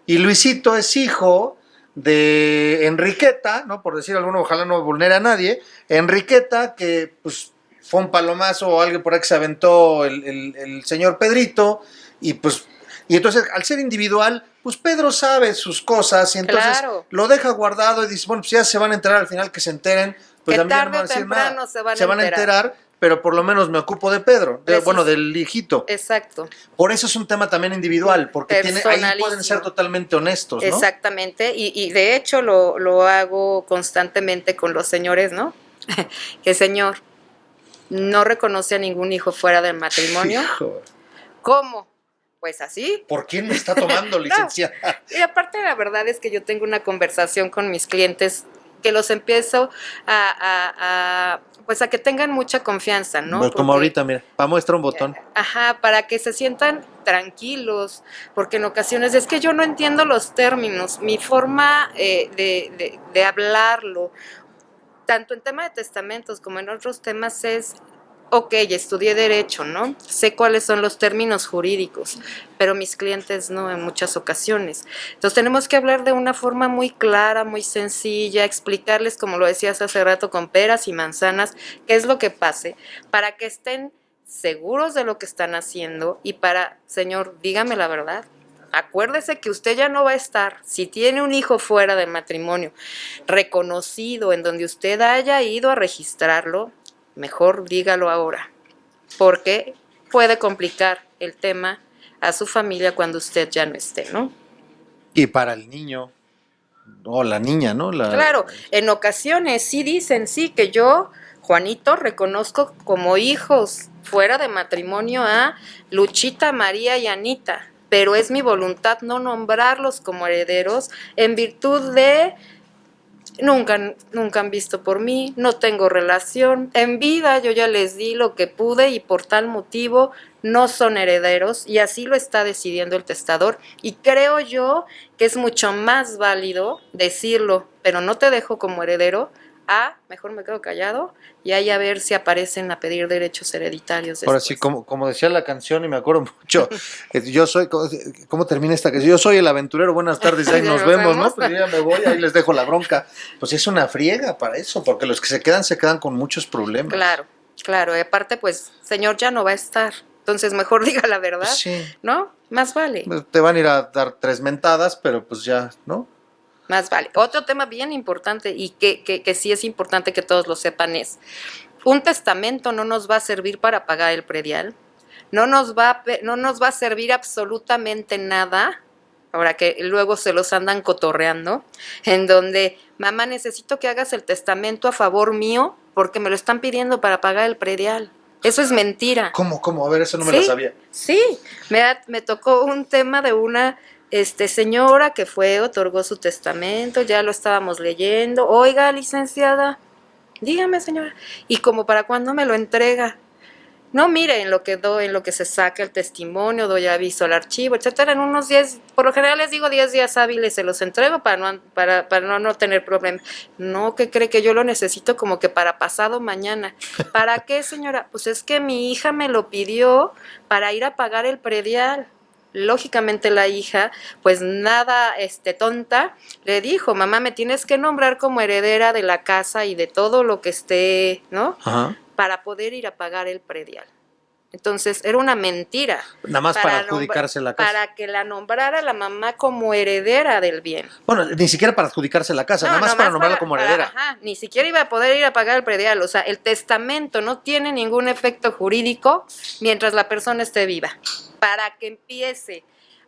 Y Luisito es hijo de Enriqueta, ¿no? Por decir alguno, ojalá no vulnere a nadie. Enriqueta, que pues fue un palomazo o alguien por ahí que se aventó el señor Pedrito, y pues, y entonces al ser individual, pues Pedro sabe sus cosas, y entonces claro, lo deja guardado y dice, bueno, pues ya se van a enterar al final, que se enteren, pues que tarde o temprano se van a enterar, pero por lo menos me ocupo de Pedro, del hijito. Exacto. Por eso es un tema también individual, porque ahí pueden ser totalmente honestos, ¿no? Exactamente, y de hecho lo hago constantemente con los señores, ¿no? Que señor, no reconoce a ningún hijo fuera del matrimonio. Hijo. ¿Cómo? Pues así. ¿Por quién me está tomando, licenciada? No. Y aparte la verdad es que yo tengo una conversación con mis clientes que los empiezo pues a que tengan mucha confianza, ¿no? Pues como ahorita, mira, para muestra un botón. Ajá, para que se sientan tranquilos, porque en ocasiones es que yo no entiendo los términos, mi forma de hablarlo, tanto en tema de testamentos como en otros temas es ok, estudié Derecho, ¿no? Sé cuáles son los términos jurídicos, pero mis clientes no en muchas ocasiones. Entonces tenemos que hablar de una forma muy clara, muy sencilla, explicarles, como lo decías hace rato, con peras y manzanas, qué es lo que pase, para que estén seguros de lo que están haciendo y para, señor, dígame la verdad. Acuérdese que usted ya no va a estar, si tiene un hijo fuera del matrimonio, reconocido, en donde usted haya ido a registrarlo, mejor dígalo ahora, porque puede complicar el tema a su familia cuando usted ya no esté, ¿no? Y para el niño, o la niña, ¿no? Claro, en ocasiones sí dicen, sí, que yo, Juanito, reconozco como hijos fuera de matrimonio a Luchita, María y Anita, pero es mi voluntad no nombrarlos como herederos en virtud de nunca han visto por mí, no tengo relación. En vida yo ya les di lo que pude y por tal motivo no son herederos y así lo está decidiendo el testador. Y creo yo que es mucho más válido decirlo, pero no te dejo como heredero, mejor me quedo callado y ahí a ver si aparecen a pedir derechos hereditarios después. Ahora sí, como decía la canción, y me acuerdo mucho, yo soy, ¿cómo termina esta canción? Yo soy el aventurero, buenas tardes, ahí nos vemos, ¿no? Pues yo ya me voy, ahí les dejo la bronca. Pues es una friega para eso, porque los que se quedan con muchos problemas. Claro, y aparte pues, señor ya no va a estar, entonces mejor diga la verdad, Pues sí. ¿no? Más vale. Te van a ir a dar 3 mentadas, pero pues ya, ¿no? Más vale. Otro tema bien importante y que sí es importante que todos lo sepan es, un testamento no nos va a servir para pagar el predial, no nos va a servir absolutamente nada, ahora que luego se los andan cotorreando, en donde, mamá, necesito que hagas el testamento a favor mío porque me lo están pidiendo para pagar el predial. Eso es mentira. ¿Cómo? A ver, eso no me lo sabía. Sí, me tocó un tema de una señora que otorgó su testamento, ya lo estábamos leyendo. Oiga, licenciada, dígame, señora, ¿y como para cuándo me lo entrega? No, mire, en lo que se saca el testimonio, doy aviso al archivo, etcétera, en unos 10, por lo general les digo 10 días hábiles se los entrego para no tener problemas. No, ¿qué cree? Que yo lo necesito como que para pasado mañana. ¿Para qué, señora? Pues es que mi hija me lo pidió para ir a pagar el predial. Lógicamente la hija, pues nada tonta, le dijo, mamá, me tienes que nombrar como heredera de la casa y de todo lo que esté, ¿no? Ajá. Para poder ir a pagar el predial. Entonces, era una mentira. Nada más para adjudicarse la casa. Para que la nombrara la mamá como heredera del bien. Bueno, ni siquiera para adjudicarse la casa, nada más para nombrarla como heredera. Ni siquiera iba a poder ir a pagar el predial. O sea, el testamento no tiene ningún efecto jurídico mientras la persona esté viva. Para que empiece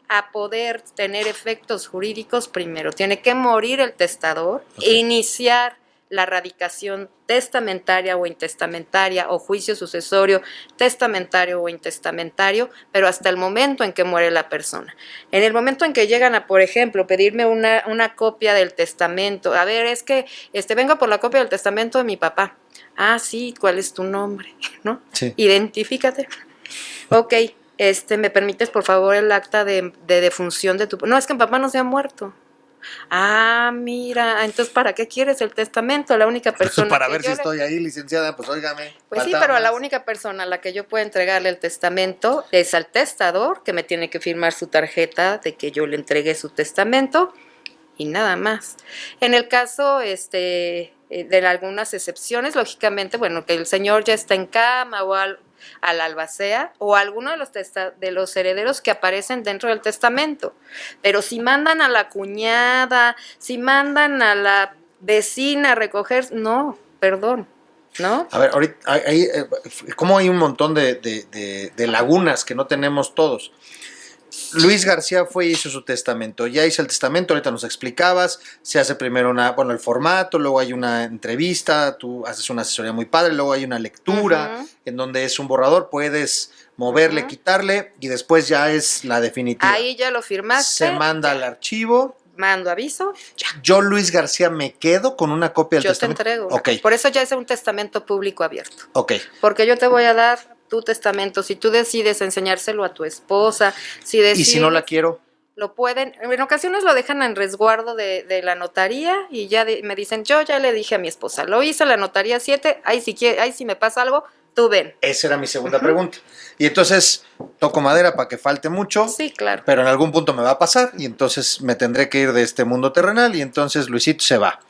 a poder tener efectos jurídicos, primero tiene que morir el testador e iniciar la radicación testamentaria o intestamentaria o juicio sucesorio testamentario o intestamentario, pero hasta el momento en que muere la persona. En el momento en que llegan a, por ejemplo, pedirme una copia del testamento, a ver, es que vengo por la copia del testamento de mi papá. Ah, sí, ¿cuál es tu nombre? ¿No? Sí. Identifícate. Ok, ¿me permites por favor el acta de defunción de tu papá? No, es que mi papá no se ha muerto. Ah, mira, entonces ¿para qué quieres el testamento? La única persona para ver si estoy ahí, licenciada, pues óigame. Pues sí, pero a la única persona a la que yo puedo entregarle el testamento es al testador, que me tiene que firmar su tarjeta de que yo le entregué su testamento y nada más. En el caso de algunas excepciones, lógicamente, bueno, que el señor ya está en cama o al albacea o alguno de los herederos que aparecen dentro del testamento. Pero si mandan a la cuñada, si mandan a la vecina a recoger, no, perdón, ¿no? A ver, ahorita, ¿cómo hay un montón de lagunas que no tenemos todos? Luis García fue y hizo su testamento. Ya hizo el testamento, ahorita nos explicabas. Se hace primero el formato, luego hay una entrevista, tú haces una asesoría muy padre, luego hay una lectura en donde es un borrador, puedes moverle, quitarle y después ya es la definitiva. Ahí ya lo firmaste. Se manda al archivo. Mando aviso, ya. Yo, Luis García, me quedo con una copia del testamento. Yo te entrego. Okay. Por eso ya es un testamento público abierto. Ok. Porque yo te voy a dar tu testamento. Si tú decides enseñárselo a tu esposa, si decides, ¿y si no la quiero? Lo pueden, en ocasiones lo dejan en resguardo de la notaría y ya me dicen, yo ya le dije a mi esposa, lo hice la notaría 7, ahí si me pasa algo, Tú ven. Esa era mi segunda pregunta. Y entonces toco madera para que falte mucho. Sí, claro. Pero en algún punto me va a pasar y entonces me tendré que ir de este mundo terrenal y entonces Luisito se va.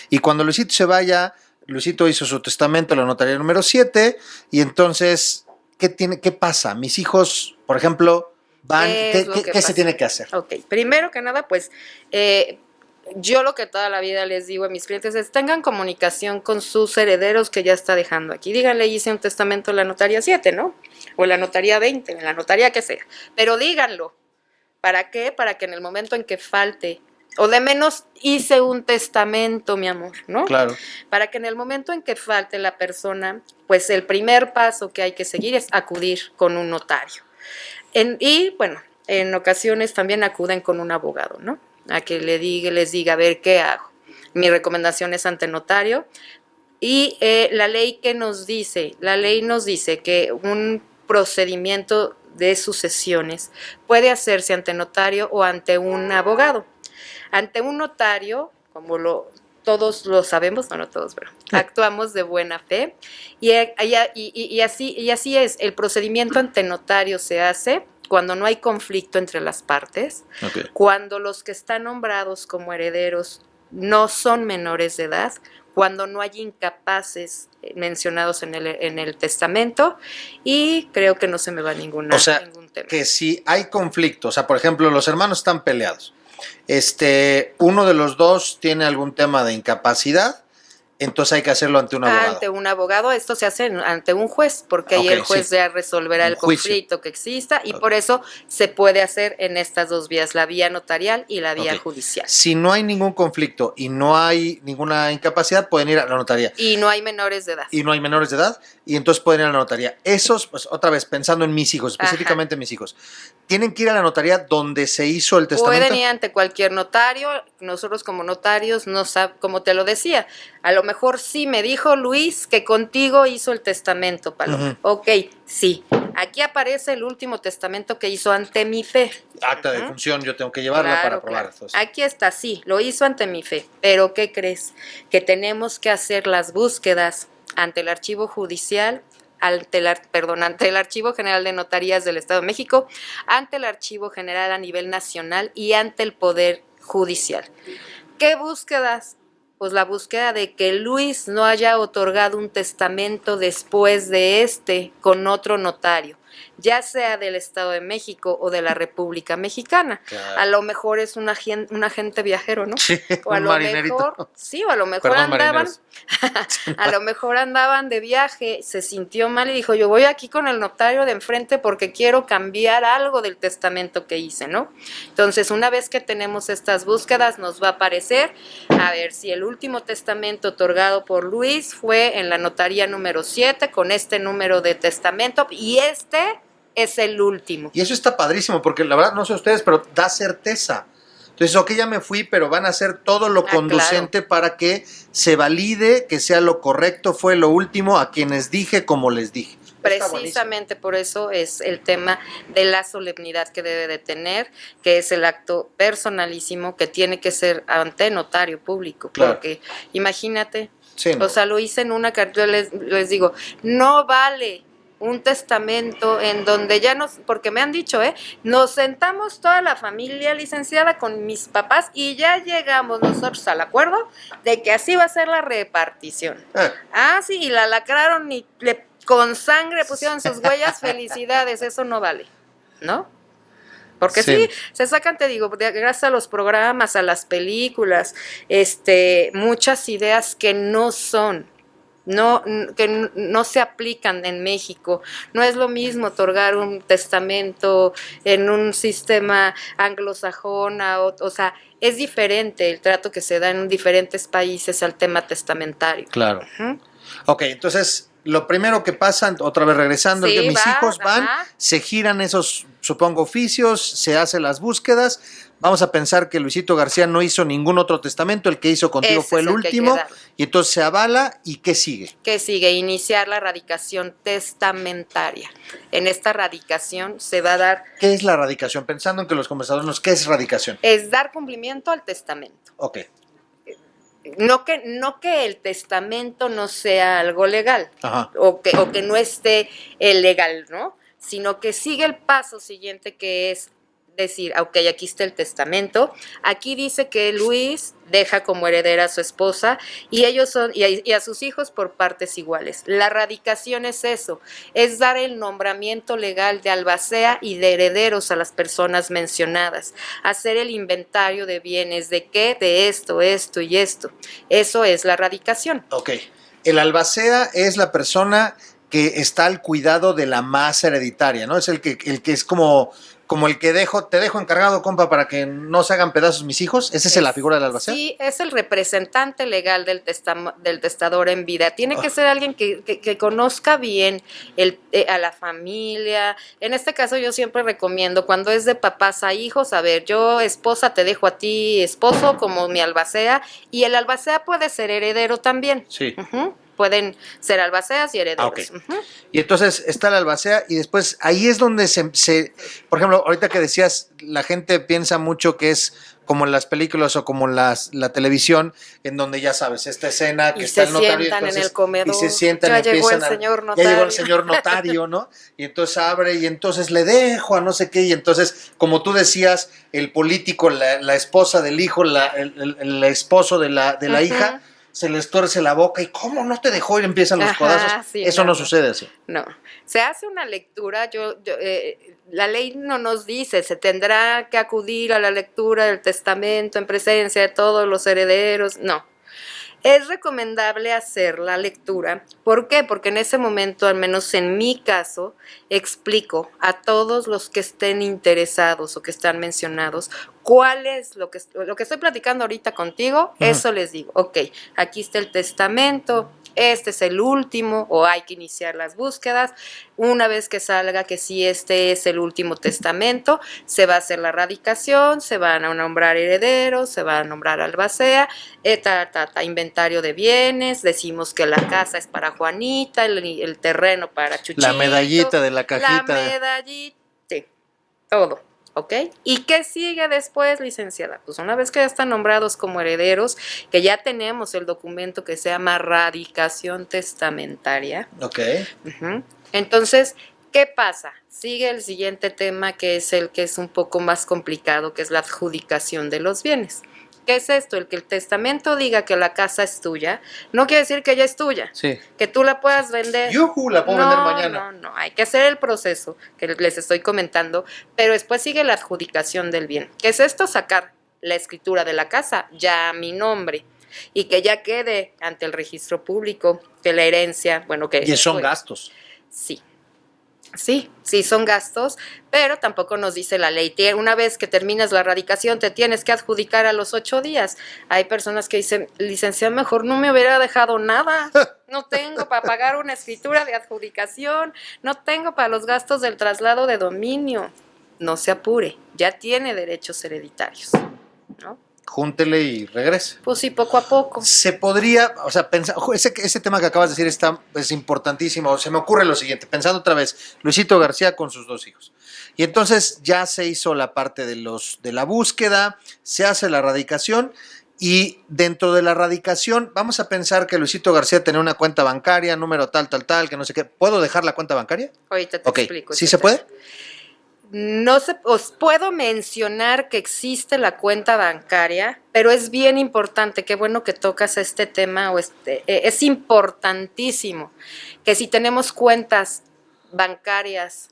Y cuando Luisito se vaya, Luisito hizo su testamento, la notaría número 7 y entonces, ¿qué pasa? Mis hijos, por ejemplo, van, ¿qué se tiene que hacer? Ok, primero que nada, pues yo lo que toda la vida les digo a mis clientes es tengan comunicación con sus herederos que ya está dejando aquí. Díganle, hice un testamento en la notaría 7, ¿no? O en la notaría 20, en la notaría que sea. Pero díganlo. ¿Para qué? Para que en el momento en que falte, o de menos hice un testamento, mi amor, ¿no? Claro. Para que en el momento en que falte la persona, pues el primer paso que hay que seguir es acudir con un notario. Y bueno, en ocasiones también acuden con un abogado, ¿no? A que les diga, a ver, ¿qué hago? Mi recomendación es ante notario. Y la ley nos dice que un procedimiento de sucesiones puede hacerse ante notario o ante un abogado. Ante un notario, como todos lo sabemos, no todos, pero actuamos de buena fe y así es. El procedimiento ante notario se hace cuando no hay conflicto entre las partes, cuando los que están nombrados como herederos no son menores de edad, cuando no hay incapaces mencionados en el testamento y creo que no se me va ningún tema. Que si hay conflicto, o sea, por ejemplo, los hermanos están peleados, uno de los dos tiene algún tema de incapacidad, entonces hay que hacerlo ante un abogado. Ante un abogado, esto se hace ante un juez, porque ahí el juez ya resolverá el conflicto que exista y por eso se puede hacer en estas dos vías, la vía notarial y la vía judicial. Si no hay ningún conflicto y no hay ninguna incapacidad, pueden ir a la notaría. Y no hay menores de edad. Y entonces pueden ir a la notaría. Esos, pues otra vez, pensando en mis hijos, específicamente mis hijos, ¿tienen que ir a la notaría donde se hizo el testamento? Pueden ir ante cualquier notario. Nosotros como notarios, como te lo decía, a lo mejor sí me dijo Luis que contigo hizo el testamento, Paloma. Ok, sí. Aquí aparece el último testamento que hizo ante mi fe. Acta de función, yo tengo que llevarla para probar. Claro. Aquí está, sí, lo hizo ante mi fe. Pero ¿qué crees? Que tenemos que hacer las búsquedas ante el archivo judicial, ante el Archivo General de Notarías del Estado de México, ante el Archivo General a nivel nacional y ante el Poder Judicial. ¿Qué búsquedas? Pues la búsqueda de que Luis no haya otorgado un testamento después de con otro notario, ya sea del Estado de México o de la República Mexicana. Claro. A lo mejor es un agente viajero, ¿no? Sí, o a lo mejor, sí, o a lo mejor a lo mejor andaban de viaje, se sintió mal y dijo, yo voy aquí con el notario de enfrente porque quiero cambiar algo del testamento que hice, ¿no? Entonces, una vez que tenemos estas búsquedas, nos va a aparecer, a ver si el último testamento otorgado por Luis fue en la notaría número 7 con este número de testamento y es el último. Y eso está padrísimo porque la verdad, no sé ustedes, pero da certeza. Entonces, ok, ya me fui, pero van a hacer todo lo conducente para que se valide, que sea lo correcto, fue lo último a quienes dije como les dije. Precisamente por eso es el tema de la solemnidad que debe de tener, que es el acto personalísimo que tiene que ser ante notario público, porque imagínate, o sea, lo hice en una carta, les digo, no vale un testamento en donde porque me han dicho, nos sentamos toda la familia licenciada con mis papás y ya llegamos nosotros al acuerdo de que así va a ser la repartición. Sí, y la lacraron y con sangre pusieron sus huellas, felicidades, eso no vale, ¿no? Porque sí, se sacan, te digo, gracias a los programas, a las películas, muchas ideas que no son. Que no se aplican en México. No es lo mismo otorgar un testamento en un sistema anglosajón, o sea, es diferente el trato que se da en diferentes países al tema testamentario. Claro. Ok, entonces, lo primero que pasa, otra vez regresando, que mis hijos van, se giran esos, supongo, oficios, se hacen las búsquedas. Vamos a pensar que Luisito García no hizo ningún otro testamento, el que hizo contigo fue el último, y entonces se avala, ¿y qué sigue? ¿Qué sigue? Iniciar la radicación testamentaria. En esta radicación se va a dar... ¿Qué es la radicación? Pensando en que los conversadores, ¿qué es radicación? Es dar cumplimiento al testamento. Ok. no que el testamento no sea algo legal, Ajá. o que no esté legal, ¿no? Sino que sigue el paso siguiente, que es decir, ok, aquí está el testamento, aquí dice que Luis deja como heredera a su esposa y ellos son y a sus hijos por partes iguales. La radicación es eso, es dar el nombramiento legal de albacea y de herederos a las personas mencionadas, hacer el inventario de bienes, de qué, de esto y esto. Eso es la radicación. Ok. El albacea es la persona que está al cuidado de la masa hereditaria, ¿no? Es el que es como el que te dejo encargado, compa, para que no se hagan pedazos mis hijos. ¿Esa es la figura del albacea? Sí, es el representante legal del testador en vida. Tiene que ser alguien que conozca bien a la familia. En este caso yo siempre recomiendo, cuando es de papás a hijos, a ver, yo esposa te dejo a ti esposo como mi albacea, y el albacea puede ser heredero también. Sí. Pueden ser albaceas y herederos. Okay. Y entonces está la albacea y después ahí es donde por ejemplo, ahorita que decías, la gente piensa mucho que es como en las películas o como la televisión, en donde ya sabes, esta escena que está el notario. Y se sientan en el comedor. Y se sientan ya y empiezan ya llegó el señor notario, ¿no? Y entonces abre y entonces le dejo a no sé qué. Y entonces, como tú decías, el político, la esposa del hijo, el esposo de la hija, se les tuerce la boca y ¿cómo no te dejó? Y empiezan los codazos. Sí, eso no sucede así. No, se hace una lectura, la ley no nos dice, se tendrá que acudir a la lectura del testamento en presencia de todos los herederos, no. Es recomendable hacer la lectura. ¿Por qué? Porque en ese momento, al menos en mi caso, explico a todos los que estén interesados o que están mencionados cuál es lo que estoy platicando ahorita contigo. Eso les digo. Ok, aquí está el testamento, este es el último, o hay que iniciar las búsquedas. Una vez que salga que sí, este es el último testamento, se va a hacer la radicación, se van a nombrar herederos, se va a nombrar albacea, inventario de bienes, decimos que la casa es para Juanita, el terreno para Chuchito. La medallita de la cajita. La medallita, sí, todo. ¿Ok? ¿Y qué sigue después, licenciada? Pues una vez que ya están nombrados como herederos, que ya tenemos el documento que se llama radicación testamentaria. Ok. Entonces, ¿qué pasa? Sigue el siguiente tema, que es el que es un poco más complicado, que es la adjudicación de los bienes. ¿Qué es esto? El que el testamento diga que la casa es tuya, no quiere decir que ella es tuya. Sí. Que tú la puedas vender. ¡Yujú! La puedo vender mañana. No, hay que hacer el proceso que les estoy comentando, pero después sigue la adjudicación del bien. ¿Qué es esto? Sacar la escritura de la casa ya a mi nombre y que ya quede ante el registro público que la herencia, bueno, que... Y son gastos. Sí, son gastos, pero tampoco nos dice la ley. Una vez que terminas la radicación, te tienes que adjudicar a los 8 días. Hay personas que dicen, licenciada, mejor no me hubiera dejado nada. No tengo para pagar una escritura de adjudicación, no tengo para los gastos del traslado de dominio. No se apure, ya tiene derechos hereditarios, ¿no? Júntele y regrese. Pues sí, poco a poco. Se podría, o sea, pensar, ese tema que acabas de decir es importantísimo. Se me ocurre lo siguiente, pensando otra vez, Luisito García con sus 2 hijos. Y entonces ya se hizo la parte de la búsqueda, se hace la radicación y dentro de la radicación vamos a pensar que Luisito García tenía una cuenta bancaria, número tal, que no sé qué. ¿Puedo dejar la cuenta bancaria? Ahorita te explico. ¿Sí se puede? Os puedo mencionar que existe la cuenta bancaria, pero es bien importante, qué bueno que tocas este tema, es importantísimo que si tenemos cuentas bancarias,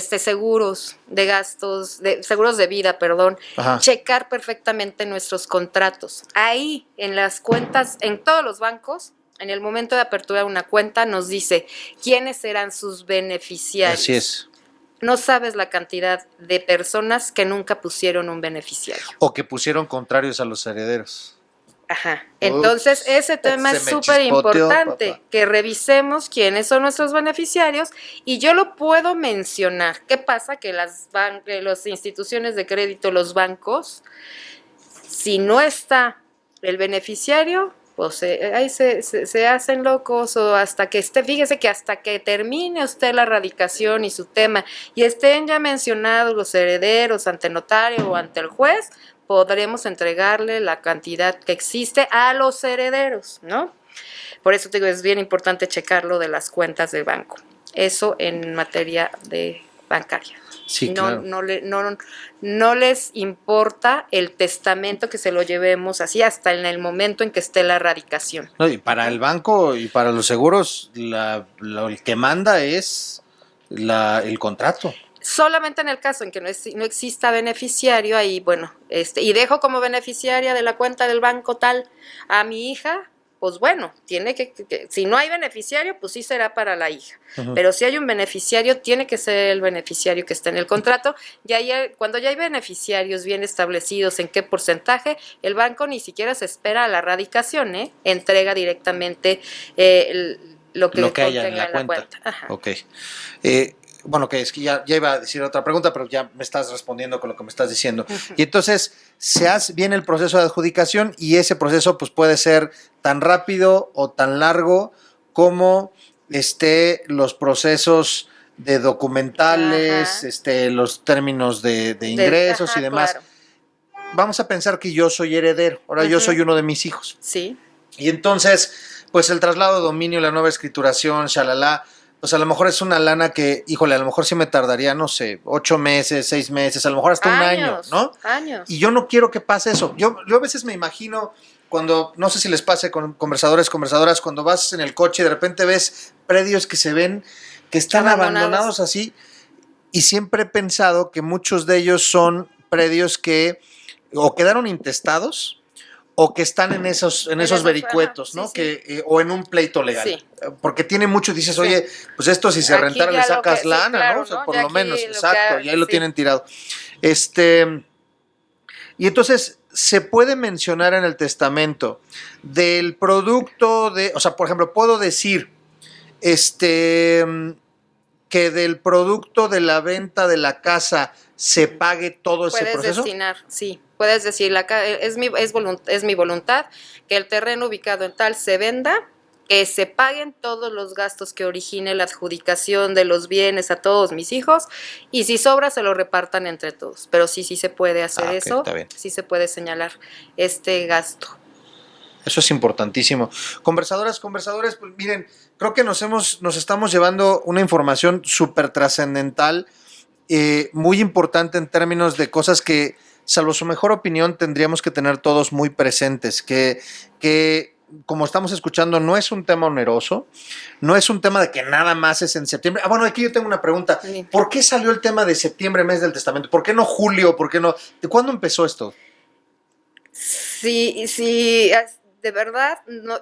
seguros de gastos, seguros de vida, checar perfectamente nuestros contratos. Ahí, en las cuentas, en todos los bancos, en el momento de apertura de una cuenta, nos dice quiénes serán sus beneficiarios. Así es. No sabes la cantidad de personas que nunca pusieron un beneficiario. O que pusieron contrarios a los herederos. Ajá. Entonces, ese tema es súper importante, que revisemos quiénes son nuestros beneficiarios, y yo lo puedo mencionar. ¿Qué pasa? Que las instituciones de crédito, los bancos, si no está el beneficiario, pues ahí se hacen locos, o hasta que fíjese que hasta que termine usted la radicación y su tema, y estén ya mencionados los herederos ante notario o ante el juez, podremos entregarle la cantidad que existe a los herederos, ¿no? Por eso te digo, es bien importante checar lo de las cuentas del banco. Eso en materia de bancaria. Sí, claro. No les importa el testamento, que se lo llevemos así hasta en el momento en que esté la radicación. No, y para el banco y para los seguros, el que manda es el contrato. Solamente en el caso en que no exista beneficiario, ahí, bueno, y dejo como beneficiaria de la cuenta del banco tal a mi hija, pues bueno, tiene que si no hay beneficiario, pues sí será para la hija. Uh-huh. Pero si hay un beneficiario, tiene que ser el beneficiario que está en el contrato. Cuando ya hay beneficiarios bien establecidos en qué porcentaje, el banco ni siquiera se espera a la radicación, entrega directamente lo que haya en la cuenta. Ajá. Ok. Bueno, que es que ya iba a decir otra pregunta, pero ya me estás respondiendo con lo que me estás diciendo. Uh-huh. Y entonces viene el proceso de adjudicación y ese proceso pues puede ser tan rápido o tan largo como los procesos de documentales, los términos de ingresos y demás. Claro. Vamos a pensar que yo soy heredero, ahora yo soy uno de mis hijos. Sí. Y entonces, pues el traslado de dominio, la nueva escrituración, shalala, pues a lo mejor es una lana que, híjole, a lo mejor sí me tardaría, no sé, 8 meses, 6 meses, a lo mejor hasta un año, ¿no? Años. Y yo no quiero que pase eso. Yo a veces me imagino cuando, no sé si les pase con conversadoras, cuando vas en el coche y de repente ves predios que se ven, que están abandonados así, y siempre he pensado que muchos de ellos son predios que o quedaron intestados, o que están en esos vericuetos, ¿no? Sí, sí. O en un pleito legal. Sí. Porque tiene mucho, dices, oye, pues esto si se aquí rentara le sacas lana, claro, ¿no? O sea, por lo menos, exacto, y ahí lo tienen tirado. Y entonces, se puede mencionar en el testamento del producto o sea, por ejemplo, puedo decir, que del producto de la venta de la casa se pague todo ese proceso. Puedes destinar, sí. Puedes decir, es mi voluntad que el terreno ubicado en tal se venda, que se paguen todos los gastos que origine la adjudicación de los bienes a todos mis hijos, y si sobra se lo repartan entre todos. Pero sí se puede hacer eso, sí se puede señalar este gasto. Eso es importantísimo. Conversadoras, conversadores, pues miren, creo que nos estamos llevando una información súper trascendental, muy importante en términos de cosas que, salvo su mejor opinión, tendríamos que tener todos muy presentes, que como estamos escuchando, no es un tema oneroso, no es un tema de que nada más es en septiembre. Bueno, aquí yo tengo una pregunta. Sí. ¿Por qué salió el tema de septiembre, mes del testamento? ¿Por qué no julio? ¿Por qué no? ¿De cuándo empezó esto? Sí, de verdad,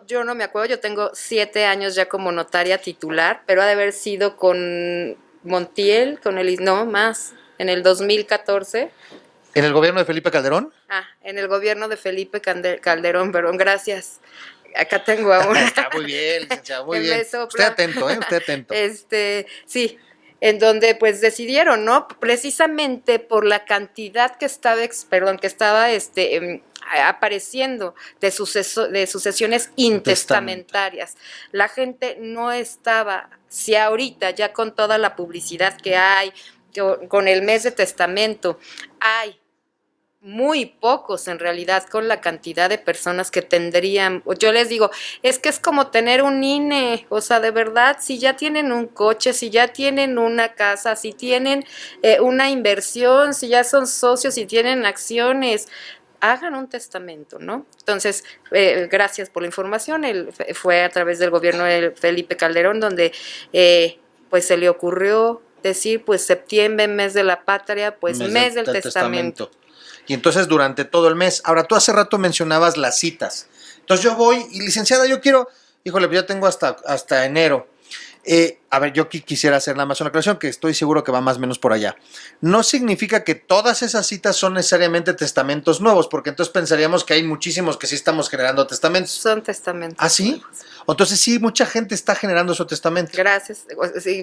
yo no me acuerdo. Yo tengo 7 años ya como notaria titular, pero ha de haber sido con Montiel, en el 2014. ¿En el gobierno de Felipe Calderón? En el gobierno de Felipe Calderón, perdón, gracias. Acá tengo a una. Está muy bien, licenciado, muy bien. Usted atento, usted atento. Sí, en donde pues decidieron, ¿no? Precisamente por la cantidad que estaba apareciendo de sucesiones intestamentarias. La gente no estaba, si ahorita ya con toda la publicidad que hay, con el mes de testamento, hay muy pocos en realidad con la cantidad de personas que tendrían. Yo les digo, es que es como tener un INE, o sea, de verdad, si ya tienen un coche, si ya tienen una casa, si tienen una inversión, si ya son socios, si tienen acciones, hagan un testamento, ¿no? Entonces, gracias por la información. Fue a través del gobierno de Felipe Calderón donde pues se le ocurrió decir, pues septiembre, mes de la patria, pues mes del testamento. Y entonces durante todo el mes. Ahora, tú hace rato mencionabas las citas. Entonces yo voy y, licenciada, yo quiero, híjole, ya tengo hasta enero. A ver, yo quisiera hacer nada más una aclaración que estoy seguro que va más o menos por allá. No significa que todas esas citas son necesariamente testamentos nuevos, porque entonces pensaríamos que hay muchísimos que sí estamos generando testamentos. Son testamentos. ¿Ah, sí? Nuevos. Entonces sí, mucha gente está generando su testamento. Gracias,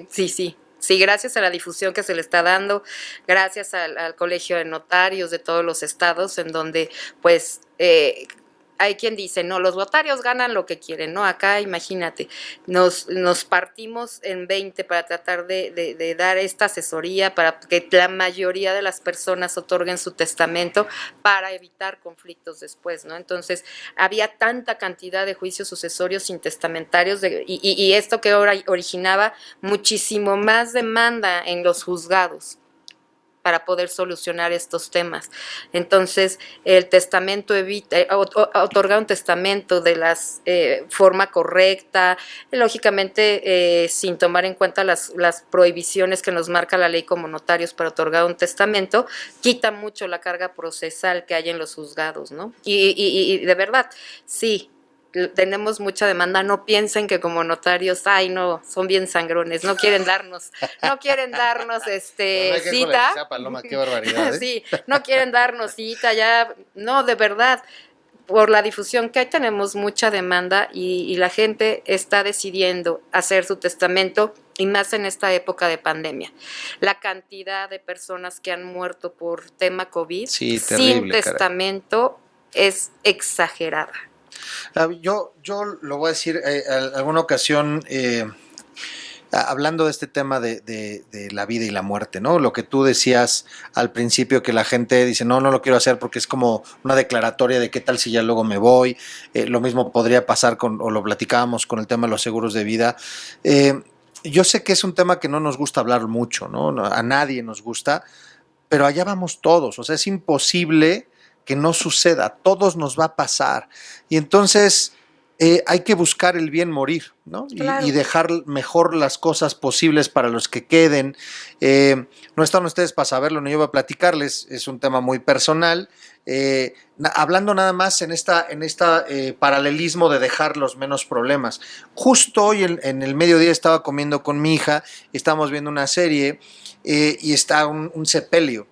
sí. Sí, gracias a la difusión que se le está dando, gracias al Colegio de Notarios de todos los estados, en donde pues hay quien dice, no, los notarios ganan lo que quieren, ¿no? Acá, imagínate, nos partimos en 20 para tratar de dar esta asesoría, para que la mayoría de las personas otorguen su testamento para evitar conflictos después, ¿no? Entonces, había tanta cantidad de juicios sucesorios intestamentarios y esto que ahora originaba muchísimo más demanda en los juzgados para poder solucionar estos temas. Entonces, el testamento evita, otorgar un testamento de la forma correcta, lógicamente sin tomar en cuenta las prohibiciones que nos marca la ley como notarios para otorgar un testamento, quita mucho la carga procesal que hay en los juzgados, ¿no? Y de verdad, sí, tenemos mucha demanda. No piensen que como notarios, ay no, son bien sangrones, no quieren darnos cita. Paloma, qué barbaridad, ¿eh? Sí, no quieren darnos cita, ya, no, de verdad, por la difusión que hay tenemos mucha demanda y la gente está decidiendo hacer su testamento, y más en esta época de pandemia. La cantidad de personas que han muerto por tema COVID sin testamento es exagerada. Yo lo voy a decir, alguna ocasión, hablando de este tema de la vida y la muerte, ¿no? Lo que tú decías al principio, que la gente dice, no lo quiero hacer porque es como una declaratoria de qué tal si ya luego me voy. Lo mismo podría pasar o lo platicábamos con el tema de los seguros de vida. Yo sé que es un tema que no nos gusta hablar mucho, ¿no? A nadie nos gusta, pero allá vamos todos. O sea, es imposible que no suceda, todos nos va a pasar. Y entonces hay que buscar el bien morir, ¿no? Claro. Y dejar mejor las cosas posibles para los que queden. No están ustedes para saberlo, no yo voy a platicarles, es un tema muy personal. Hablando nada más en esta paralelismo de dejar los menos problemas. Justo hoy en el mediodía estaba comiendo con mi hija, estábamos viendo una serie y está un sepelio.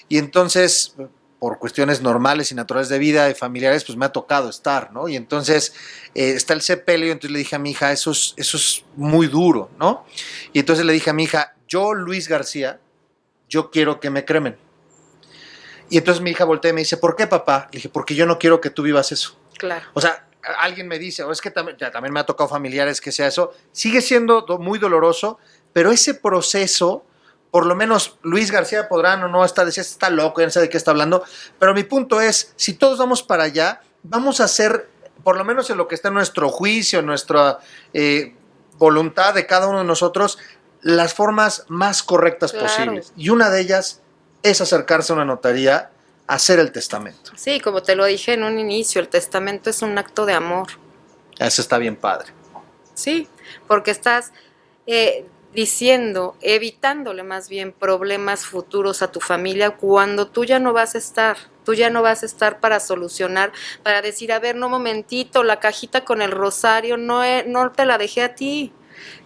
Y entonces, por cuestiones normales y naturales de vida y familiares, pues me ha tocado estar, ¿no? Y entonces está el sepelio, entonces le dije a mi hija, eso es muy duro, ¿no? Y entonces le dije a mi hija, yo, Luis García, yo quiero que me cremen. Y entonces mi hija voltea y me dice, ¿por qué, papá? Le dije, porque yo no quiero que tú vivas eso. Claro. O sea, alguien me dice, es que también me ha tocado familiares que sea eso, sigue siendo muy doloroso, pero ese proceso, por lo menos Luis García podrán o no estar, decía, está loco, ya no sé de qué está hablando, pero mi punto es, si todos vamos para allá, vamos a hacer, por lo menos en lo que está en nuestro juicio, en nuestra voluntad de cada uno de nosotros, las formas más correctas posibles. Y una de ellas es acercarse a una notaría a hacer el testamento. Sí, como te lo dije en un inicio, el testamento es un acto de amor. Eso está bien padre. Sí, porque estás evitándole más bien problemas futuros a tu familia cuando tú ya no vas a estar para solucionar, para decir, a ver, no, momentito, la cajita con el rosario no te la dejé a ti,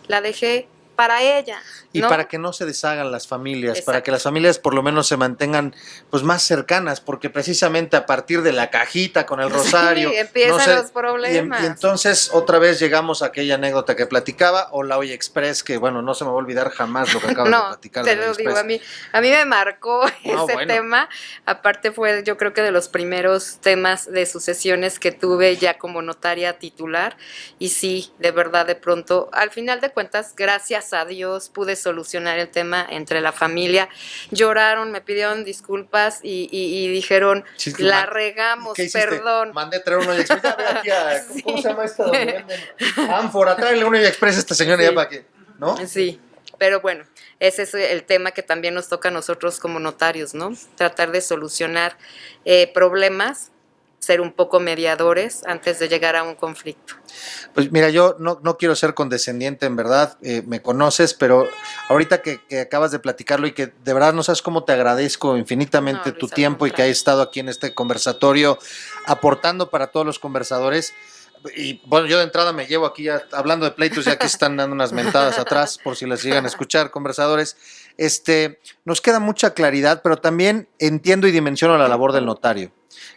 la dejé para ella. Y ¿no? Para que no se deshagan las familias, exacto, para que las familias por lo menos se mantengan pues más cercanas, porque precisamente a partir de la cajita con el rosario empiezan los problemas. Y entonces otra vez llegamos a aquella anécdota que platicaba, o la Hoy Express, que bueno, no se me va a olvidar jamás lo que acabas de platicar. Te lo digo, a mí me marcó ese tema, aparte fue yo creo que de los primeros temas de sucesiones que tuve ya como notaria titular, y sí, de verdad, de pronto, al final de cuentas, gracias a Dios, pude solucionar el tema entre la familia. Lloraron, me pidieron disculpas y dijeron, sí, la regamos, perdón. Mandé traer un Hoy Express, aquí sí. ¿Cómo se llama esta? Ánfora, tráele un Hoy Express a esta señora, sí, ya para que, ¿no? Sí, pero bueno, ese es el tema que también nos toca a nosotros como notarios, ¿no? Tratar de solucionar problemas, ser un poco mediadores antes de llegar a un conflicto. Pues mira, yo no quiero ser condescendiente, en verdad, me conoces, pero ahorita que acabas de platicarlo y que de verdad no sabes cómo te agradezco infinitamente tu tiempo y que hayas estado aquí en este conversatorio aportando para todos los conversadores. Y bueno, yo de entrada me llevo aquí ya, hablando de pleitos, ya que están dando unas mentadas atrás, por si las llegan a escuchar, conversadores. Nos queda mucha claridad, pero también entiendo y dimensiono la labor del notario.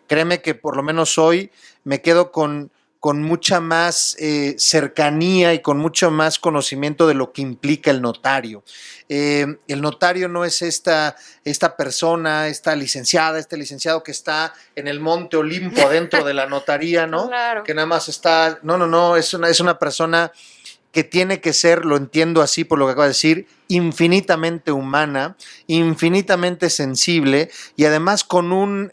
Créeme que por lo menos hoy me quedo con con mucha más cercanía y con mucho más conocimiento de lo que implica el notario. El notario no es esta persona, esta licenciada, este licenciado que está en el Monte Olimpo dentro de la notaría, ¿no? Claro. Que nada más está, no, es una persona que tiene que ser, lo entiendo así por lo que acabo de decir, infinitamente humana, infinitamente sensible y además con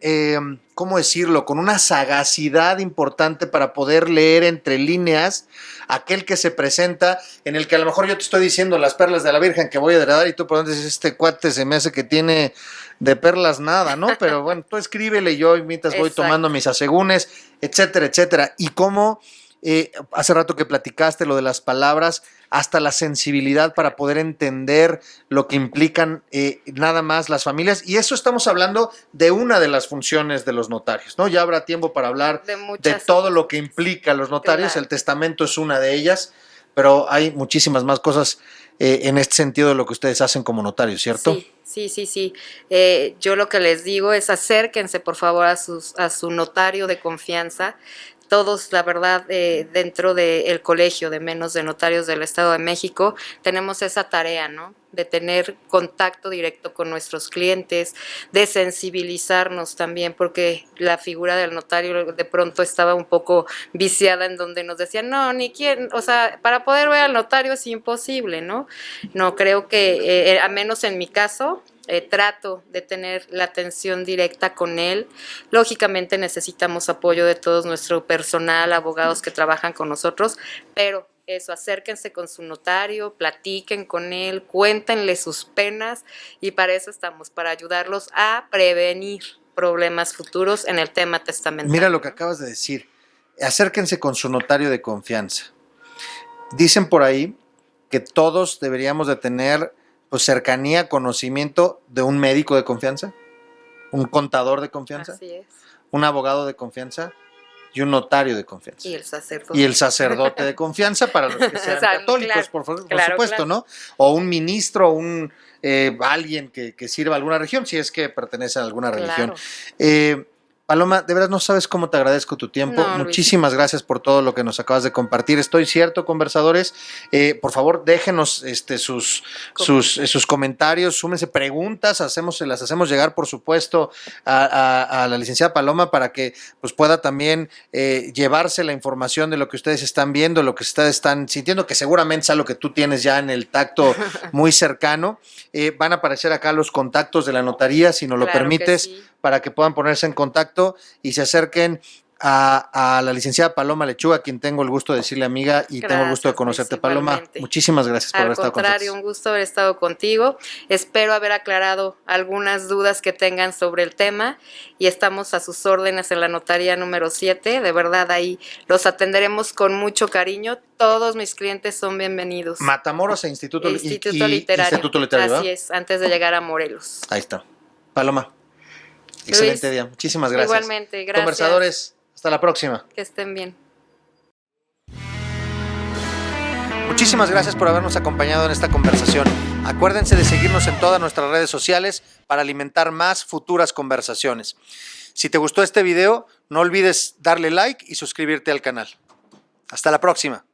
¿cómo decirlo? Con una sagacidad importante para poder leer entre líneas aquel que se presenta, en el que a lo mejor yo te estoy diciendo las perlas de la Virgen que voy a heredar y tú por dónde dices, este cuate se me hace que tiene de perlas nada, ¿no? Pero bueno, tú escríbele y yo mientras voy tomando mis asegúnes, etcétera, etcétera. Y cómo hace rato que platicaste lo de las palabras, hasta la sensibilidad para poder entender lo que implican nada más las familias. Y eso estamos hablando de una de las funciones de los notarios, ¿no? Ya habrá tiempo para hablar de todo lo que implica los notarios. Claro. El testamento es una de ellas, pero hay muchísimas más cosas en este sentido de lo que ustedes hacen como notarios, ¿cierto? Sí. Yo lo que les digo es acérquense, por favor, a su notario de confianza. Todos, la verdad, dentro del colegio de menos de notarios del Estado de México, tenemos esa tarea, ¿no? De tener contacto directo con nuestros clientes, de sensibilizarnos también, porque la figura del notario de pronto estaba un poco viciada en donde nos decían, no, ni quién, o sea, para poder ver al notario es imposible, ¿no? No, creo que, a menos en mi caso, trato de tener la atención directa con él. Lógicamente necesitamos apoyo de todo nuestro personal, abogados que trabajan con nosotros, pero eso, acérquense con su notario, platiquen con él, cuéntenle sus penas y para eso estamos, para ayudarlos a prevenir problemas futuros en el tema testamentario. Mira lo que acabas de decir, acérquense con su notario de confianza. Dicen por ahí que todos deberíamos de tener cercanía, conocimiento de un médico de confianza, un contador de confianza, así es, un abogado de confianza y un notario de confianza. Y el sacerdote. Y el sacerdote de confianza para los que sean católicos, claro, por supuesto, ¿no? O un ministro, alguien que sirva a alguna religión, si es que pertenece a alguna religión. Paloma, de verdad no sabes cómo te agradezco tu tiempo. No, muchísimas gracias por todo lo que nos acabas de compartir. Estoy cierto, conversadores. Por favor, déjenos sus comentarios, súmense preguntas, se las hacemos llegar, por supuesto, a la licenciada Paloma para que pues, pueda también llevarse la información de lo que ustedes están viendo, lo que ustedes están sintiendo, que seguramente es algo que tú tienes ya en el tacto muy cercano. Van a aparecer acá los contactos de la notaría, si nos lo permites, para que puedan ponerse en contacto y se acerquen a la licenciada Paloma Lechuga, a quien tengo el gusto de decirle amiga y tengo el gusto de conocerte, Paloma. Muchísimas gracias por haber estado con nosotros. Al contrario, un gusto haber estado contigo. Espero haber aclarado algunas dudas que tengan sobre el tema y estamos a sus órdenes en la notaría número 7. De verdad, ahí los atenderemos con mucho cariño. Todos mis clientes son bienvenidos. Matamoros e Instituto Literario. Instituto Literario. Así es, antes de llegar a Morelos. Ahí está. Paloma, excelente día. Muchísimas gracias. Igualmente, gracias. Conversadores, hasta la próxima. Que estén bien. Muchísimas gracias por habernos acompañado en esta conversación. Acuérdense de seguirnos en todas nuestras redes sociales para alimentar más futuras conversaciones. Si te gustó este video, no olvides darle like y suscribirte al canal. Hasta la próxima.